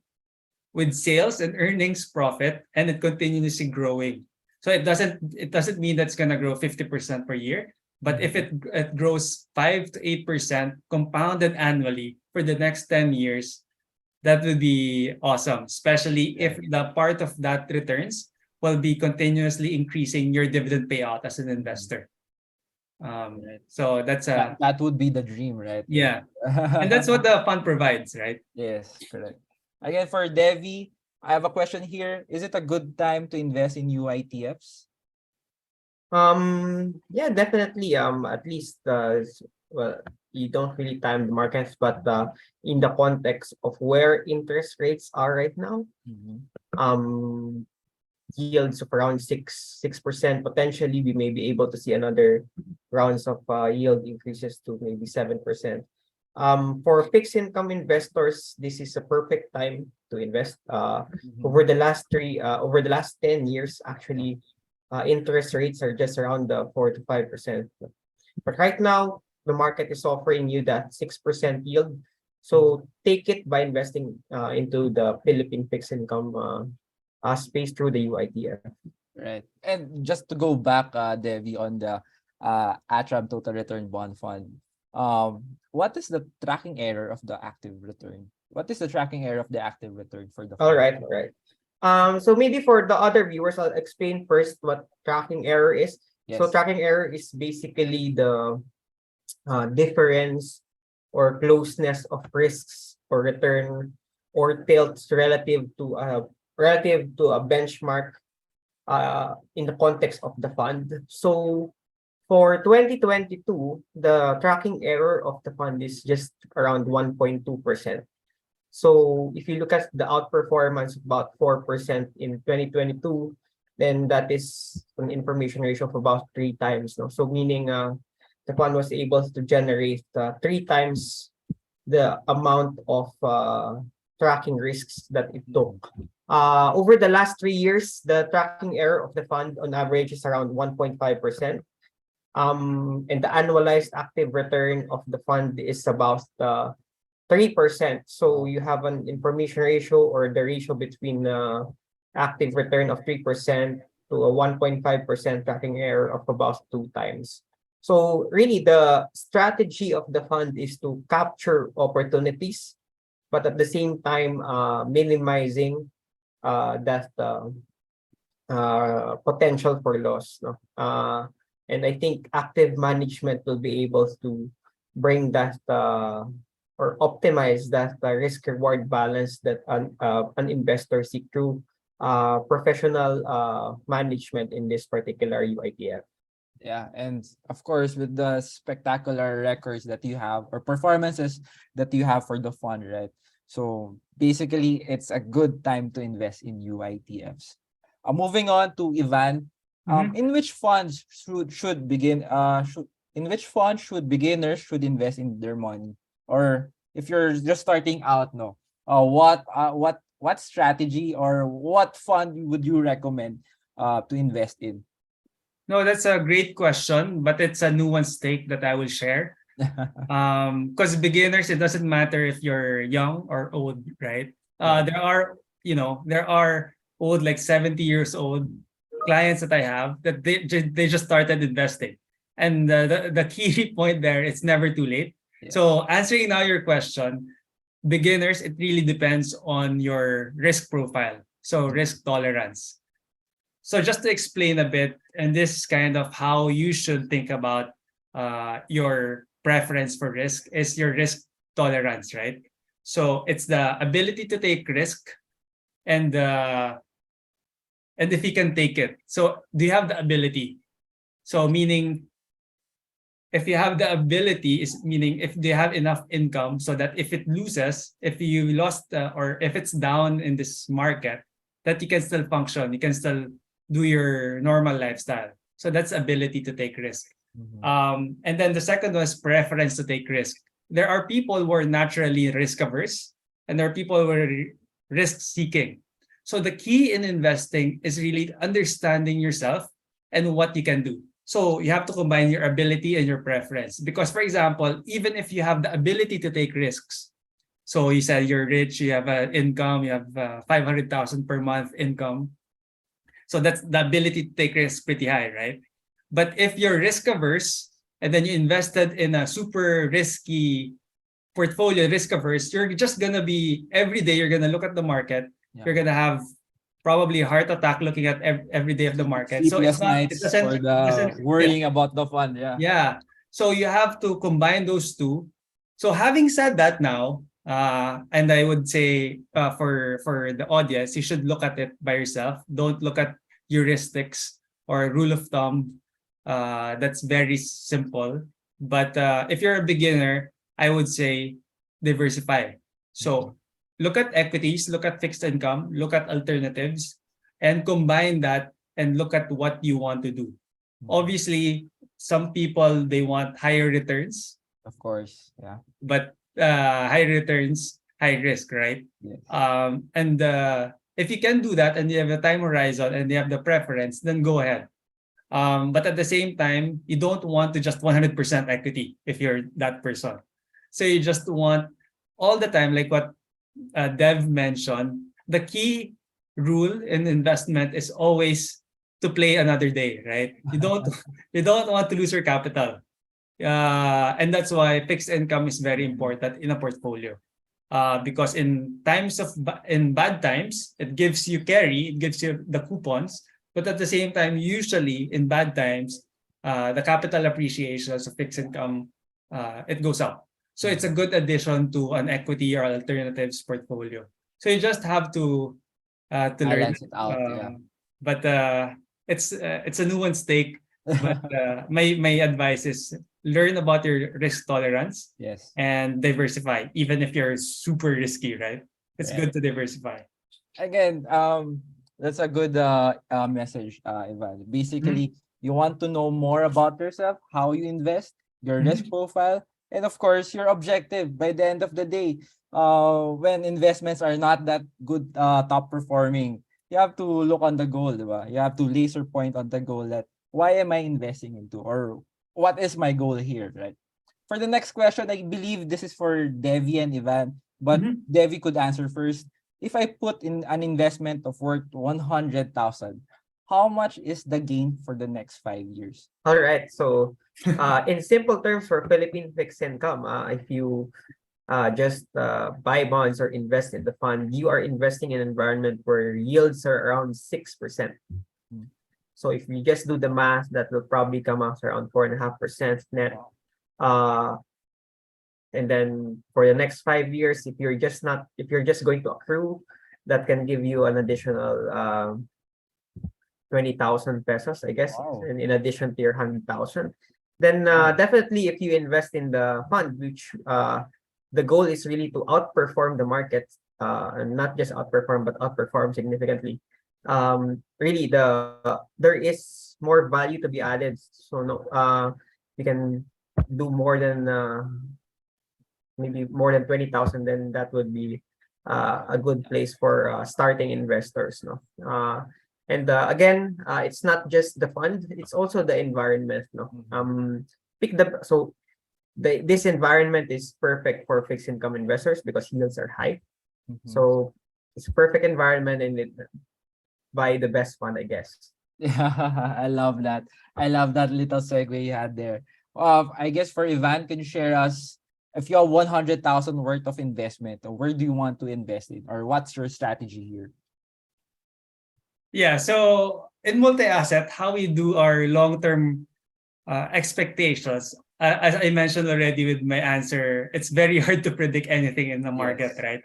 S5: with sales and earnings profit, and it continuously growing. So it doesn't mean that's gonna grow 50% per year, but if it grows 5 to 8% compounded annually for the next 10 years, that would be awesome, especially if the part of that returns will be continuously increasing your dividend payout as an investor. So that's
S3: That would be the dream, right?
S5: yeah, and that's what the fund provides, right?
S3: Yes, correct. Again, for Devi, I have a question here. Is it a good time to invest in UITFs?
S4: Yeah, definitely. At least well, you don't really time the markets, but in the context of where interest rates are right now, yields of around 6%. Potentially, we may be able to see another rounds of yield increases to maybe 7%. For fixed income investors, this is a perfect time to invest. Over the last 10 years, actually, interest rates are just around the 4 to 5%. But right now, the market is offering you that 6% yield. So take it by investing into the Philippine fixed income space through the UITF.
S3: Right. And just to go back, Devi, on the ATRAM Total Return Bond Fund, what is the tracking error of the active return? What is the tracking error of the active return for the fund?
S4: All right. So maybe for the other viewers, I'll explain first what tracking error is.
S3: Yes.
S4: So tracking error is basically the difference or closeness of risks or return or tilts relative to a benchmark in the context of the fund. So for 2022, the tracking error of the fund is just around 1.2%. So if you look at the outperformance about 4% in 2022, then that is an information ratio of about 3 times. No? So meaning the fund was able to generate 3 times the amount of tracking risks that it took. Over the last 3 years, the tracking error of the fund on average is around 1.5%. And the annualized active return of the fund is about 3%. So you have an information ratio or the ratio between the active return of 3% to a 1.5% tracking error of about 2 times. So really the strategy of the fund is to capture opportunities, but at the same time minimizing that potential for loss. No? And I think active management will be able to bring that or optimize that risk-reward balance that an investor seek through professional management in this particular UITF.
S3: Yeah, and of course, with the spectacular records that you have or performances that you have for the fund, right? So basically, it's a good time to invest in UITFs. Moving on to Ivan, in which funds should beginners should invest in their money? Or if you're just starting out, what strategy or what fund would you recommend to invest in?
S5: No, that's a great question, but it's a nuanced take that I will share. Because beginners, it doesn't matter if you're young or old, right? There are old, like 70 years old clients that I have that they just started investing. And the key point there, it's never too late.
S3: Yeah.
S5: So answering now your question, beginners, it really depends on your risk profile. So risk tolerance. So just to explain a bit, and this is kind of how you should think about your preference for risk is your risk tolerance, right? So it's the ability to take risk and if you can take it. So do you have the ability? So meaning if you have the ability, is meaning if they have enough income so that if it loses, if you lost or if it's down in this market, that you can still function, you can still do your normal lifestyle. So that's ability to take risk. And then the second was preference to take risk. There are people who are naturally risk averse, and there are people who are risk seeking. So the key in investing is really understanding yourself and what you can do. So you have to combine your ability and your preference. Because, for example, even if you have the ability to take risks, so you said you're rich, you have an income, you have 500,000 per month income. So that's the ability to take risks pretty high, right? But if you're risk averse and then you invested in a super risky portfolio, risk averse, you're just gonna be every day you're gonna look at the market. You're gonna have probably a heart attack looking at every day of the market. So it's
S3: Sleepless
S5: not. It
S3: nights
S5: doesn't.
S3: for
S5: It
S3: the
S5: doesn't.
S3: worrying about the fund. Yeah.
S5: Yeah. So you have to combine those two. So having said that now, and I would say for the audience, you should look at it by yourself. Don't look at heuristics or rule of thumb. That's very simple. But if you're a beginner, I would say diversify. So look at equities, look at fixed income, look at alternatives, and combine that and look at what you want to do. Obviously, some people they want higher returns,
S3: Of course. Yeah.
S5: but high returns, high risk, right?
S3: Yes.
S5: And if you can do that and you have a time horizon and you have the preference, then go ahead. But at the same time, you don't want to just 100% equity if you're that person. So you just want all the time, like what Dev mentioned, the key rule in investment is always to play another day, right? You don't want to lose your capital. And that's why fixed income is very important in a portfolio. Because in bad times, it gives you carry, it gives you the coupons, but at the same time, usually in bad times, the capital appreciation of fixed income it goes up. So it's a good addition to an equity or alternatives portfolio. So you just have to learn.
S3: Balance it out. Yeah.
S5: But it's a nuanced take. But my advice is learn about your risk tolerance
S3: Yes.
S5: and diversify, even if you're super risky, right? It's
S3: Yeah.
S5: good to diversify.
S3: Again, that's a good message, Ivan. Basically, you want to know more about yourself, how you invest, your risk profile, and of course, your objective by the end of the day. When investments are not that good, top performing, you have to look on the goal, diba? You have to laser point on the goal that why am I investing into, or what is my goal here, right? For the next question, I believe this is for Devi and Ivan, but Devi could answer first. If I put in an investment of worth 100,000, how much is the gain for the next 5 years?
S4: All right. So, in simple terms, for Philippine fixed income, if you just buy bonds or invest in the fund, you are investing in an environment where yields are around 6%. So if you just do the math, that will probably come out around 4.5% net. And then for the next 5 years, if you're just going to accrue, that can give you an additional 20,000 pesos, I guess,
S3: Wow.
S4: and in addition to your 100,000. Then definitely, if you invest in the fund, which the goal is really to outperform the market, and not just outperform, but outperform significantly. Really, there is more value to be added. So no, you can do more than maybe more than 20,000. Then that would be a good place for starting investors. No, and again, it's not just the fund; it's also the environment. No, this environment is perfect for fixed income investors because yields are high. So it's a perfect environment, and buy the best fund, I guess.
S3: Yeah, I love that. I love that little segue you had there. I guess for Ivan, can you share us if you have 100,000 worth of investment, where do you want to invest in, or what's your strategy here?
S5: Yeah. So in multi-asset, how we do our long-term expectations. As I mentioned already with my answer, it's very hard to predict anything in the market,
S3: Yes.
S5: right?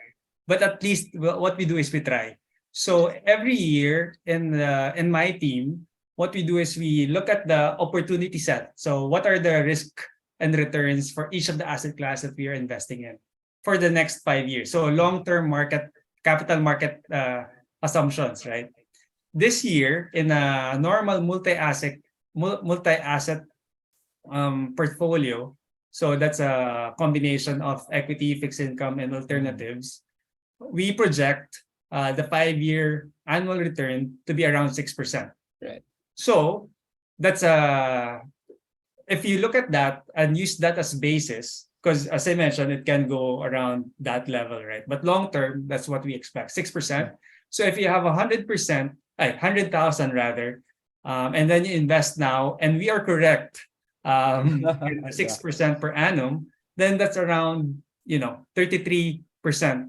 S5: But at least what we do is we try. So every year in my team, what we do is we look at the opportunity set. So what are the risk and returns for each of the asset class that we are investing in for the next 5 years? So long-term capital market assumptions, right? This year, in a normal multi-asset portfolio, so that's a combination of equity, fixed income, and alternatives, we project the 5-year annual return to be around 6%.
S3: Right.
S5: So that's if you look at that and use that as basis, because as I mentioned, it can go around that level, right? But long term, that's what we expect, 6%. So if you have 100%, 100,000 rather, and then you invest now, and we are correct, 6% per annum, then that's around 33%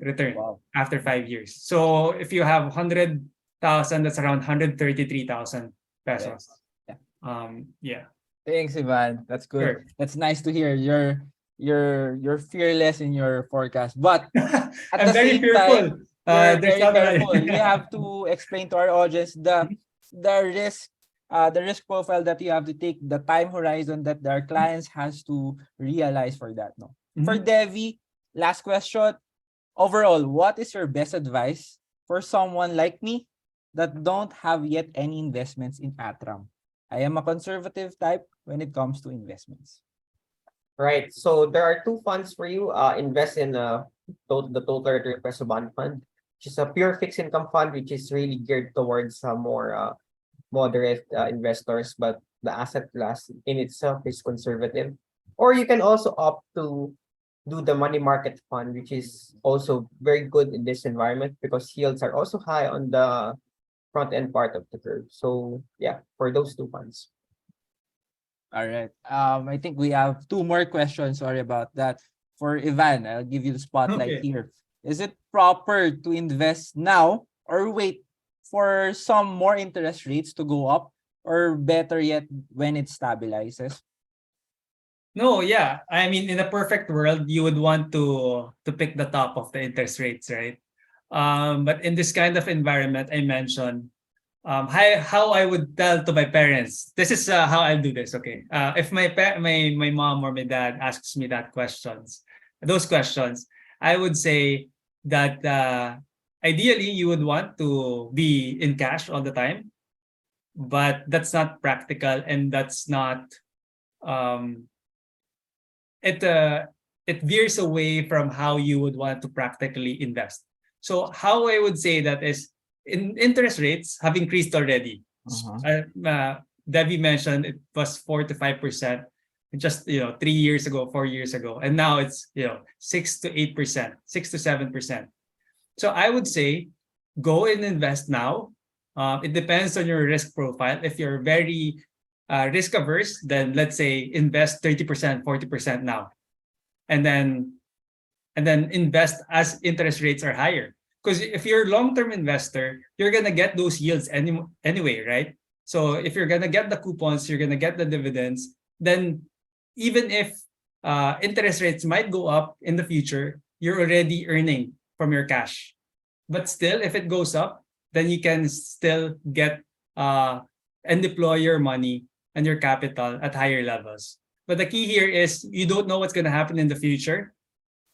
S5: return
S3: Wow.
S5: after 5 years. So if you have 100,000, that's around 133,000 pesos.
S3: Yeah.
S5: Yeah.
S3: Thanks, Ivan. That's good.
S5: Sure.
S3: That's nice to hear. You're fearless in your forecast, but at
S5: I'm
S3: the
S5: very
S3: same
S5: fearful.
S3: time, you're
S5: There's
S3: very careful. You have to explain to our audience the risk profile that you have to take, the time horizon that our clients has to realize for that. No. For
S5: Mhm.
S3: Devi, last question. Overall, what is your best advice for someone like me that don't have yet any investments in ATRAM? I am a conservative type when it comes to investments.
S4: Right. So there are two funds for you. Invest in the total return peso bond fund, which is a pure fixed income fund, which is really geared towards more moderate investors, but the asset class in itself is conservative. Or you can also opt to do the money market fund, which is also very good in this environment because yields are also high on the front end part of the curve. So yeah, for those two funds.
S3: All right. I think we have two more questions. Sorry about that. For Ivan, I'll give you the spotlight
S5: Okay.
S3: here. Is it proper to invest now or wait for some more interest rates to go up, or better yet when it stabilizes?
S5: No, yeah. I mean, in a perfect world, you would want to pick the top of the interest rates, right? But in this kind of environment, I mentioned how I would tell to my parents. This is how I do this. Okay, if my mom or my dad asks me those questions, I would say that ideally you would want to be in cash all the time, but that's not practical, and that's not um, it veers away from how you would want to practically invest. So how I would say that is, in interest rates have increased already. Debbie mentioned it was 4 to 5% just 3 years ago, 4 years ago, and now it's 6 to 8%, 6 to 7%. So I would say go and invest now. It depends on your risk profile. If you're very risk averse, then let's say invest 30%, 40% now, and then invest as interest rates are higher. Because if you're a long-term investor, you're gonna get those yields anyway, right? So if you're gonna get the coupons, you're gonna get the dividends. Then even if interest rates might go up in the future, you're already earning from your cash. But still, if it goes up, then you can still get and deploy your money and your capital at higher levels. But the key here is you don't know what's going to happen in the future.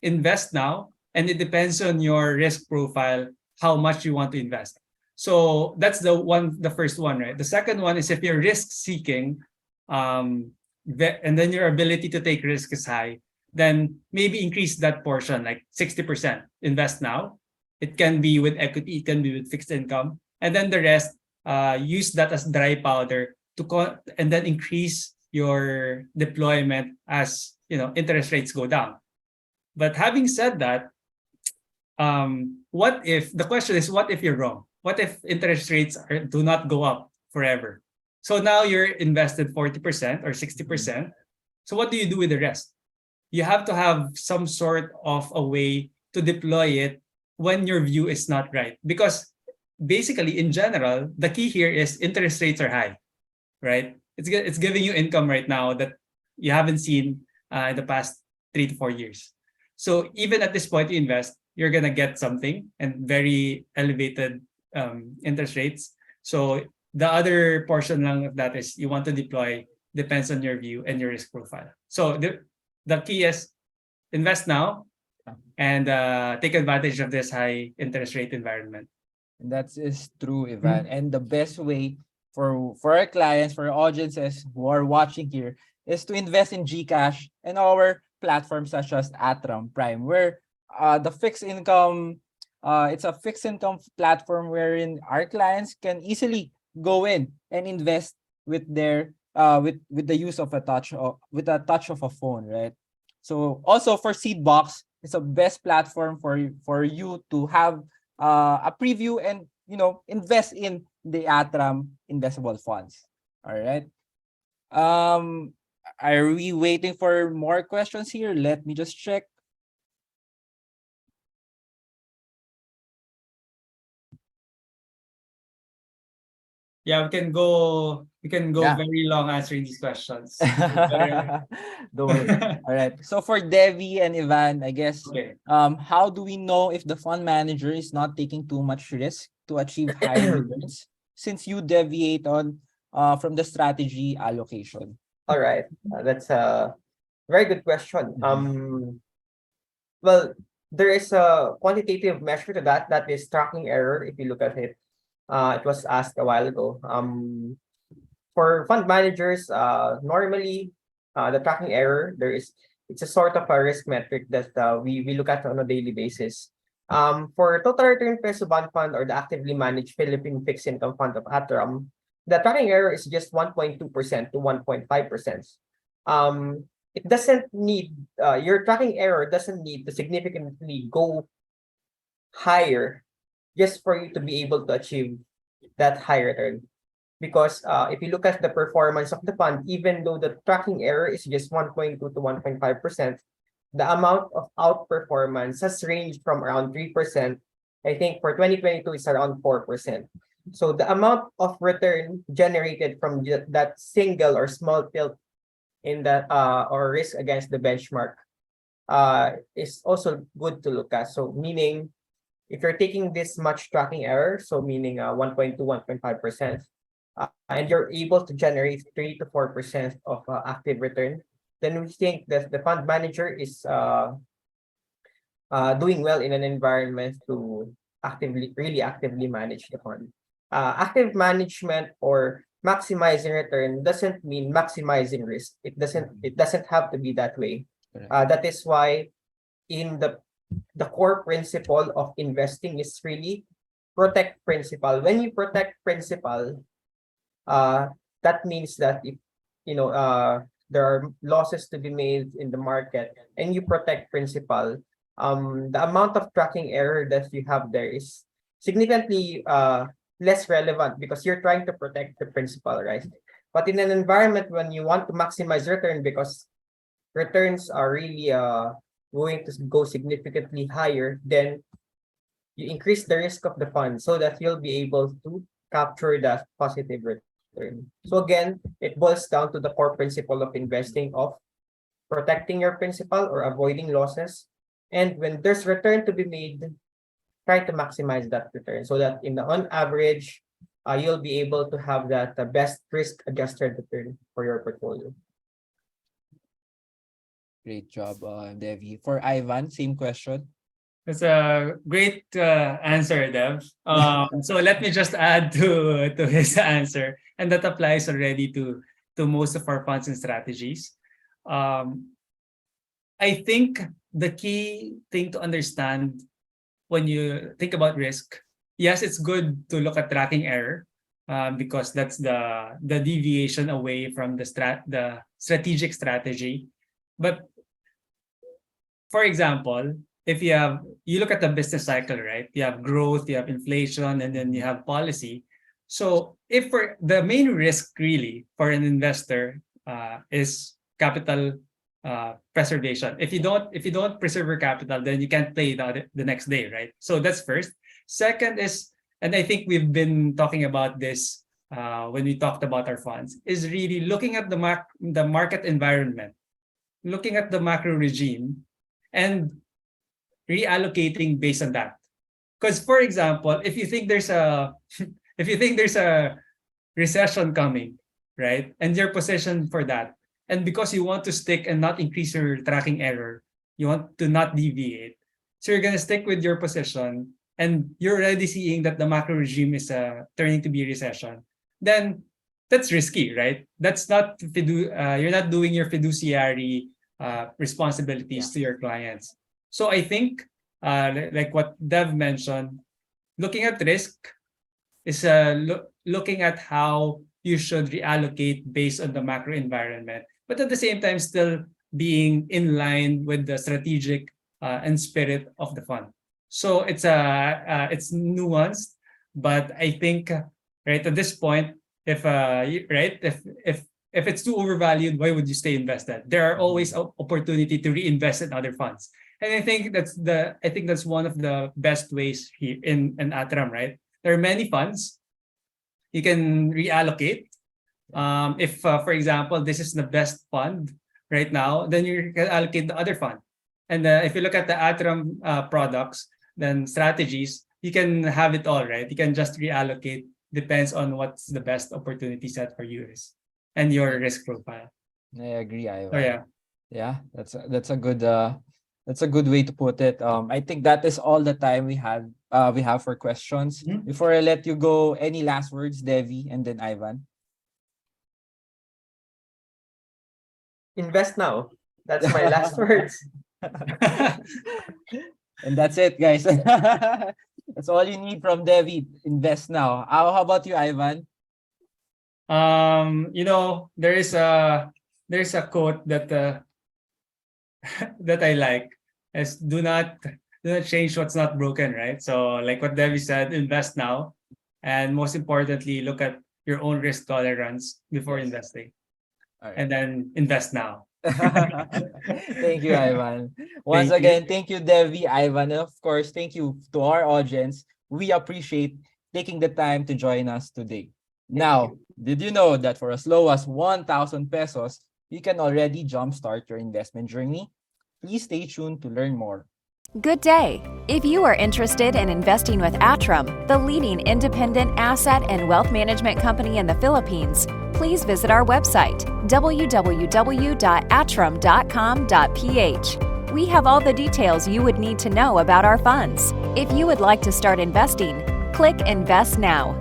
S5: Invest now, and it depends on your risk profile, how much you want to invest. So that's the first one, right? The second one is if you're risk seeking, and then your ability to take risk is high, then maybe increase that portion, like 60%. Invest now. It can be with equity, it can be with fixed income, and then the rest, use that as dry powder and then increase your deployment as interest rates go down. But having said that, what if the question is, what if you're wrong? What if interest rates do not go up forever? So now you're invested 40% or 60%. So what do you do with the rest? You have to have some sort of a way to deploy it when your view is not right. Because basically, in general, the key here is interest rates are high, right? It's giving you income right now that you haven't seen in the past 3 to 4 years. So even at this point you invest, you're gonna get something and very elevated interest rates. So The other portion lang of that is you want to deploy depends on your view and your risk profile. So the key is invest now and take advantage of this high interest rate environment.
S3: And that is true, Ivan. And the best way for our clients, for our audiences who are watching here, is to invest in GCash and our platforms such as ATRAM Prime, where the fixed income, it's a fixed income platform wherein our clients can easily go in and invest with their with the use of a touch of with a touch of a phone, right? So also for Seedbox, it's a best platform for you to have a preview and invest in the ATRAM investable funds. All right. Are we waiting for more questions here? Let me just check.
S5: Yeah, we can go
S3: Yeah.
S5: very long answering these questions.
S3: Don't worry. All right. So for Devi and Ivan, I guess,
S5: Okay.
S3: how do we know if the fund manager is not taking too much risk to achieve higher returns since you deviate on from the strategy allocation?
S4: All right. That's a very good question.
S3: Mhm.
S4: Well, there is a quantitative measure to that. That is tracking error. If you look at it, it was asked a while ago. For fund managers, normally, the tracking error it's a sort of a risk metric that we look at on a daily basis. For total return peso bond fund or the actively managed Philippine fixed income fund of ATRAM, the tracking error is just 1.2% to 1.5%. It doesn't need your tracking error doesn't need to significantly go higher just for you to be able to achieve that high return. Because if you look at the performance of the fund, even though the tracking error is just 1.2 to 1.5%, the amount of outperformance has ranged from around 3%. I think for 2022, it's around 4%. So the amount of return generated from that single or small tilt in that or risk against the benchmark is also good to look at. So meaning if you're taking this much tracking error, so meaning 1.2, 1.5%, and you're able to generate 3 to 4% of active return, then we think that the fund manager is doing well in an environment to really actively manage the fund. Active management or maximizing return doesn't mean maximizing risk. It doesn't have to be that way. That is why in the core principle of investing is really protect principal. When you protect principal, that means that if there are losses to be made in the market and you protect principal, the amount of tracking error that you have there is significantly less relevant because you're trying to protect the principal, right? But in an environment when you want to maximize return because returns are really going to go significantly higher, then you increase the risk of the fund so that you'll be able to capture that positive return. So again, it boils down to the core principle of investing of protecting your principal or avoiding losses. And when there's return to be made, try to maximize that return so that on average, you'll be able to have that best risk adjusted return for your portfolio.
S3: Great job, Devi. For Ivan, same question.
S5: That's a great answer, Dev. So let me just add to his answer, and that applies already to most of our funds and strategies. I think the key thing to understand when you think about risk, yes, it's good to look at tracking error because that's the deviation away from the strategic strategy. But for example, if you look at the business cycle, right? You have growth, you have inflation, and then you have policy. So if the main risk really for an investor is capital preservation. If you don't preserve your capital, then you can't play the next day, right? So that's first. Second is, and I think we've been talking about this when we talked about our funds, is really looking at the market environment, looking at the macro regime, and reallocating based on that. Because for example, if you think there's a recession coming, right? And you're positioned for that. And because you want to stick and not increase your tracking error, you want to not deviate. So you're gonna stick with your position, and you're already seeing that the macro regime is turning to be recession. Then that's risky, right? That's not you're not doing your fiduciary responsibilities to your clients. So I think, like what Dev mentioned, looking at risk is looking at how you should reallocate based on the macro environment, but at the same time still being in line with the strategic and spirit of the fund. So it's nuanced, but I think right at this point, if right if it's too overvalued, why would you stay invested? There are always opportunity to reinvest in other funds, and I think that's one of the best ways here in ATRAM, right? There are many funds you can reallocate. If for example this is the best fund right now, then you can allocate the other fund. And if you look at the ATRAM products, then strategies, you can have it all, right? You can just reallocate, depends on what's the best opportunity set for you is and your risk profile.
S3: I agree, Ivan.
S5: So yeah.
S3: Yeah, that's a good way to put it. I think that is all the time we have for questions. Before I let you go, any last words, Devi, and then Ivan?
S4: Invest now. That's my last words.
S3: And that's it, guys. That's all you need from Devi. Invest now. How about you, Ivan?
S5: There's a quote that that I like, is do not change what's not broken, right? So like what Devi said, invest now, and most importantly, look at your own risk tolerance before investing, and then invest now.
S3: Thank you, Ivan. Once
S5: Thank you.
S3: again, thank you, Devi, Ivan, and of course, thank you to our audience. We appreciate taking the time to join us today. Now, did you know that for as low as 1,000 pesos, you can already jumpstart your investment journey? Please stay tuned to learn more.
S6: Good day. If you are interested in investing with ATRAM, the leading independent asset and wealth management company in the Philippines, please visit our website, www.atram.com.ph. We have all the details you would need to know about our funds. If you would like to start investing, click Invest Now.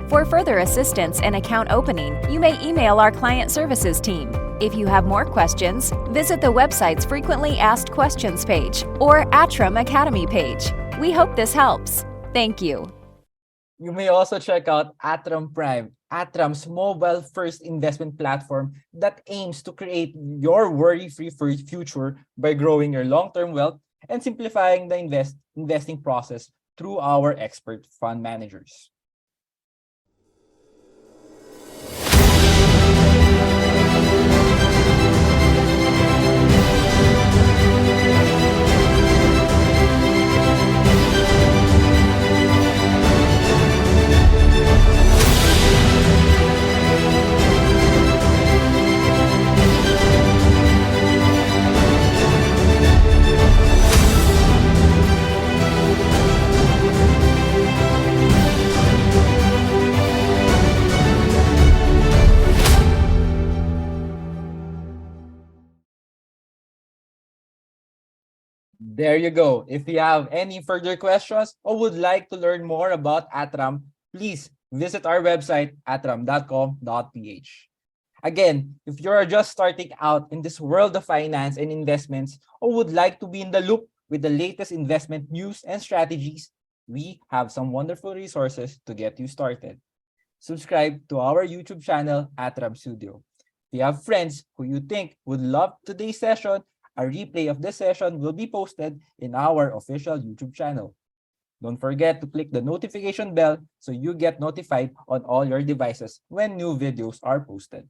S6: For further assistance and account opening, you may email our client services team. If you have more questions, visit the website's frequently asked questions page or ATRAM Academy page. We hope this helps. Thank you.
S3: You may also check out ATRAM Prime, ATRAM's mobile-first investment platform that aims to create your worry-free future by growing your long-term wealth and simplifying the investing process through our expert fund managers. There you go. If you have any further questions or would like to learn more about ATRAM, please visit our website, atram.com.ph. Again, if you're just starting out in this world of finance and investments or would like to be in the loop with the latest investment news and strategies, we have some wonderful resources to get you started. Subscribe to our YouTube channel, ATRAM Studio. If you have friends who you think would love today's session, a replay of this session will be posted in our official YouTube channel. Don't forget to click the notification bell so you get notified on all your devices when new videos are posted.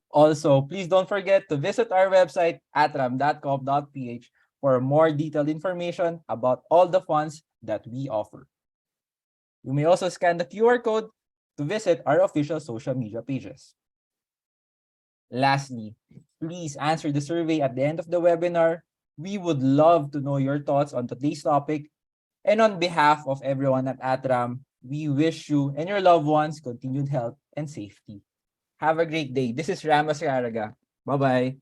S3: Also, please don't forget to visit our website, atram.com.ph, for more detailed information about all the funds that we offer. You may also scan the QR code to visit our official social media pages. Lastly, please answer the survey at the end of the webinar. We would love to know your thoughts on today's topic. And on behalf of everyone at ATRAM, We wish you and your loved ones continued health and safety. Have a great day. This is Ramas Caraga. Bye-bye.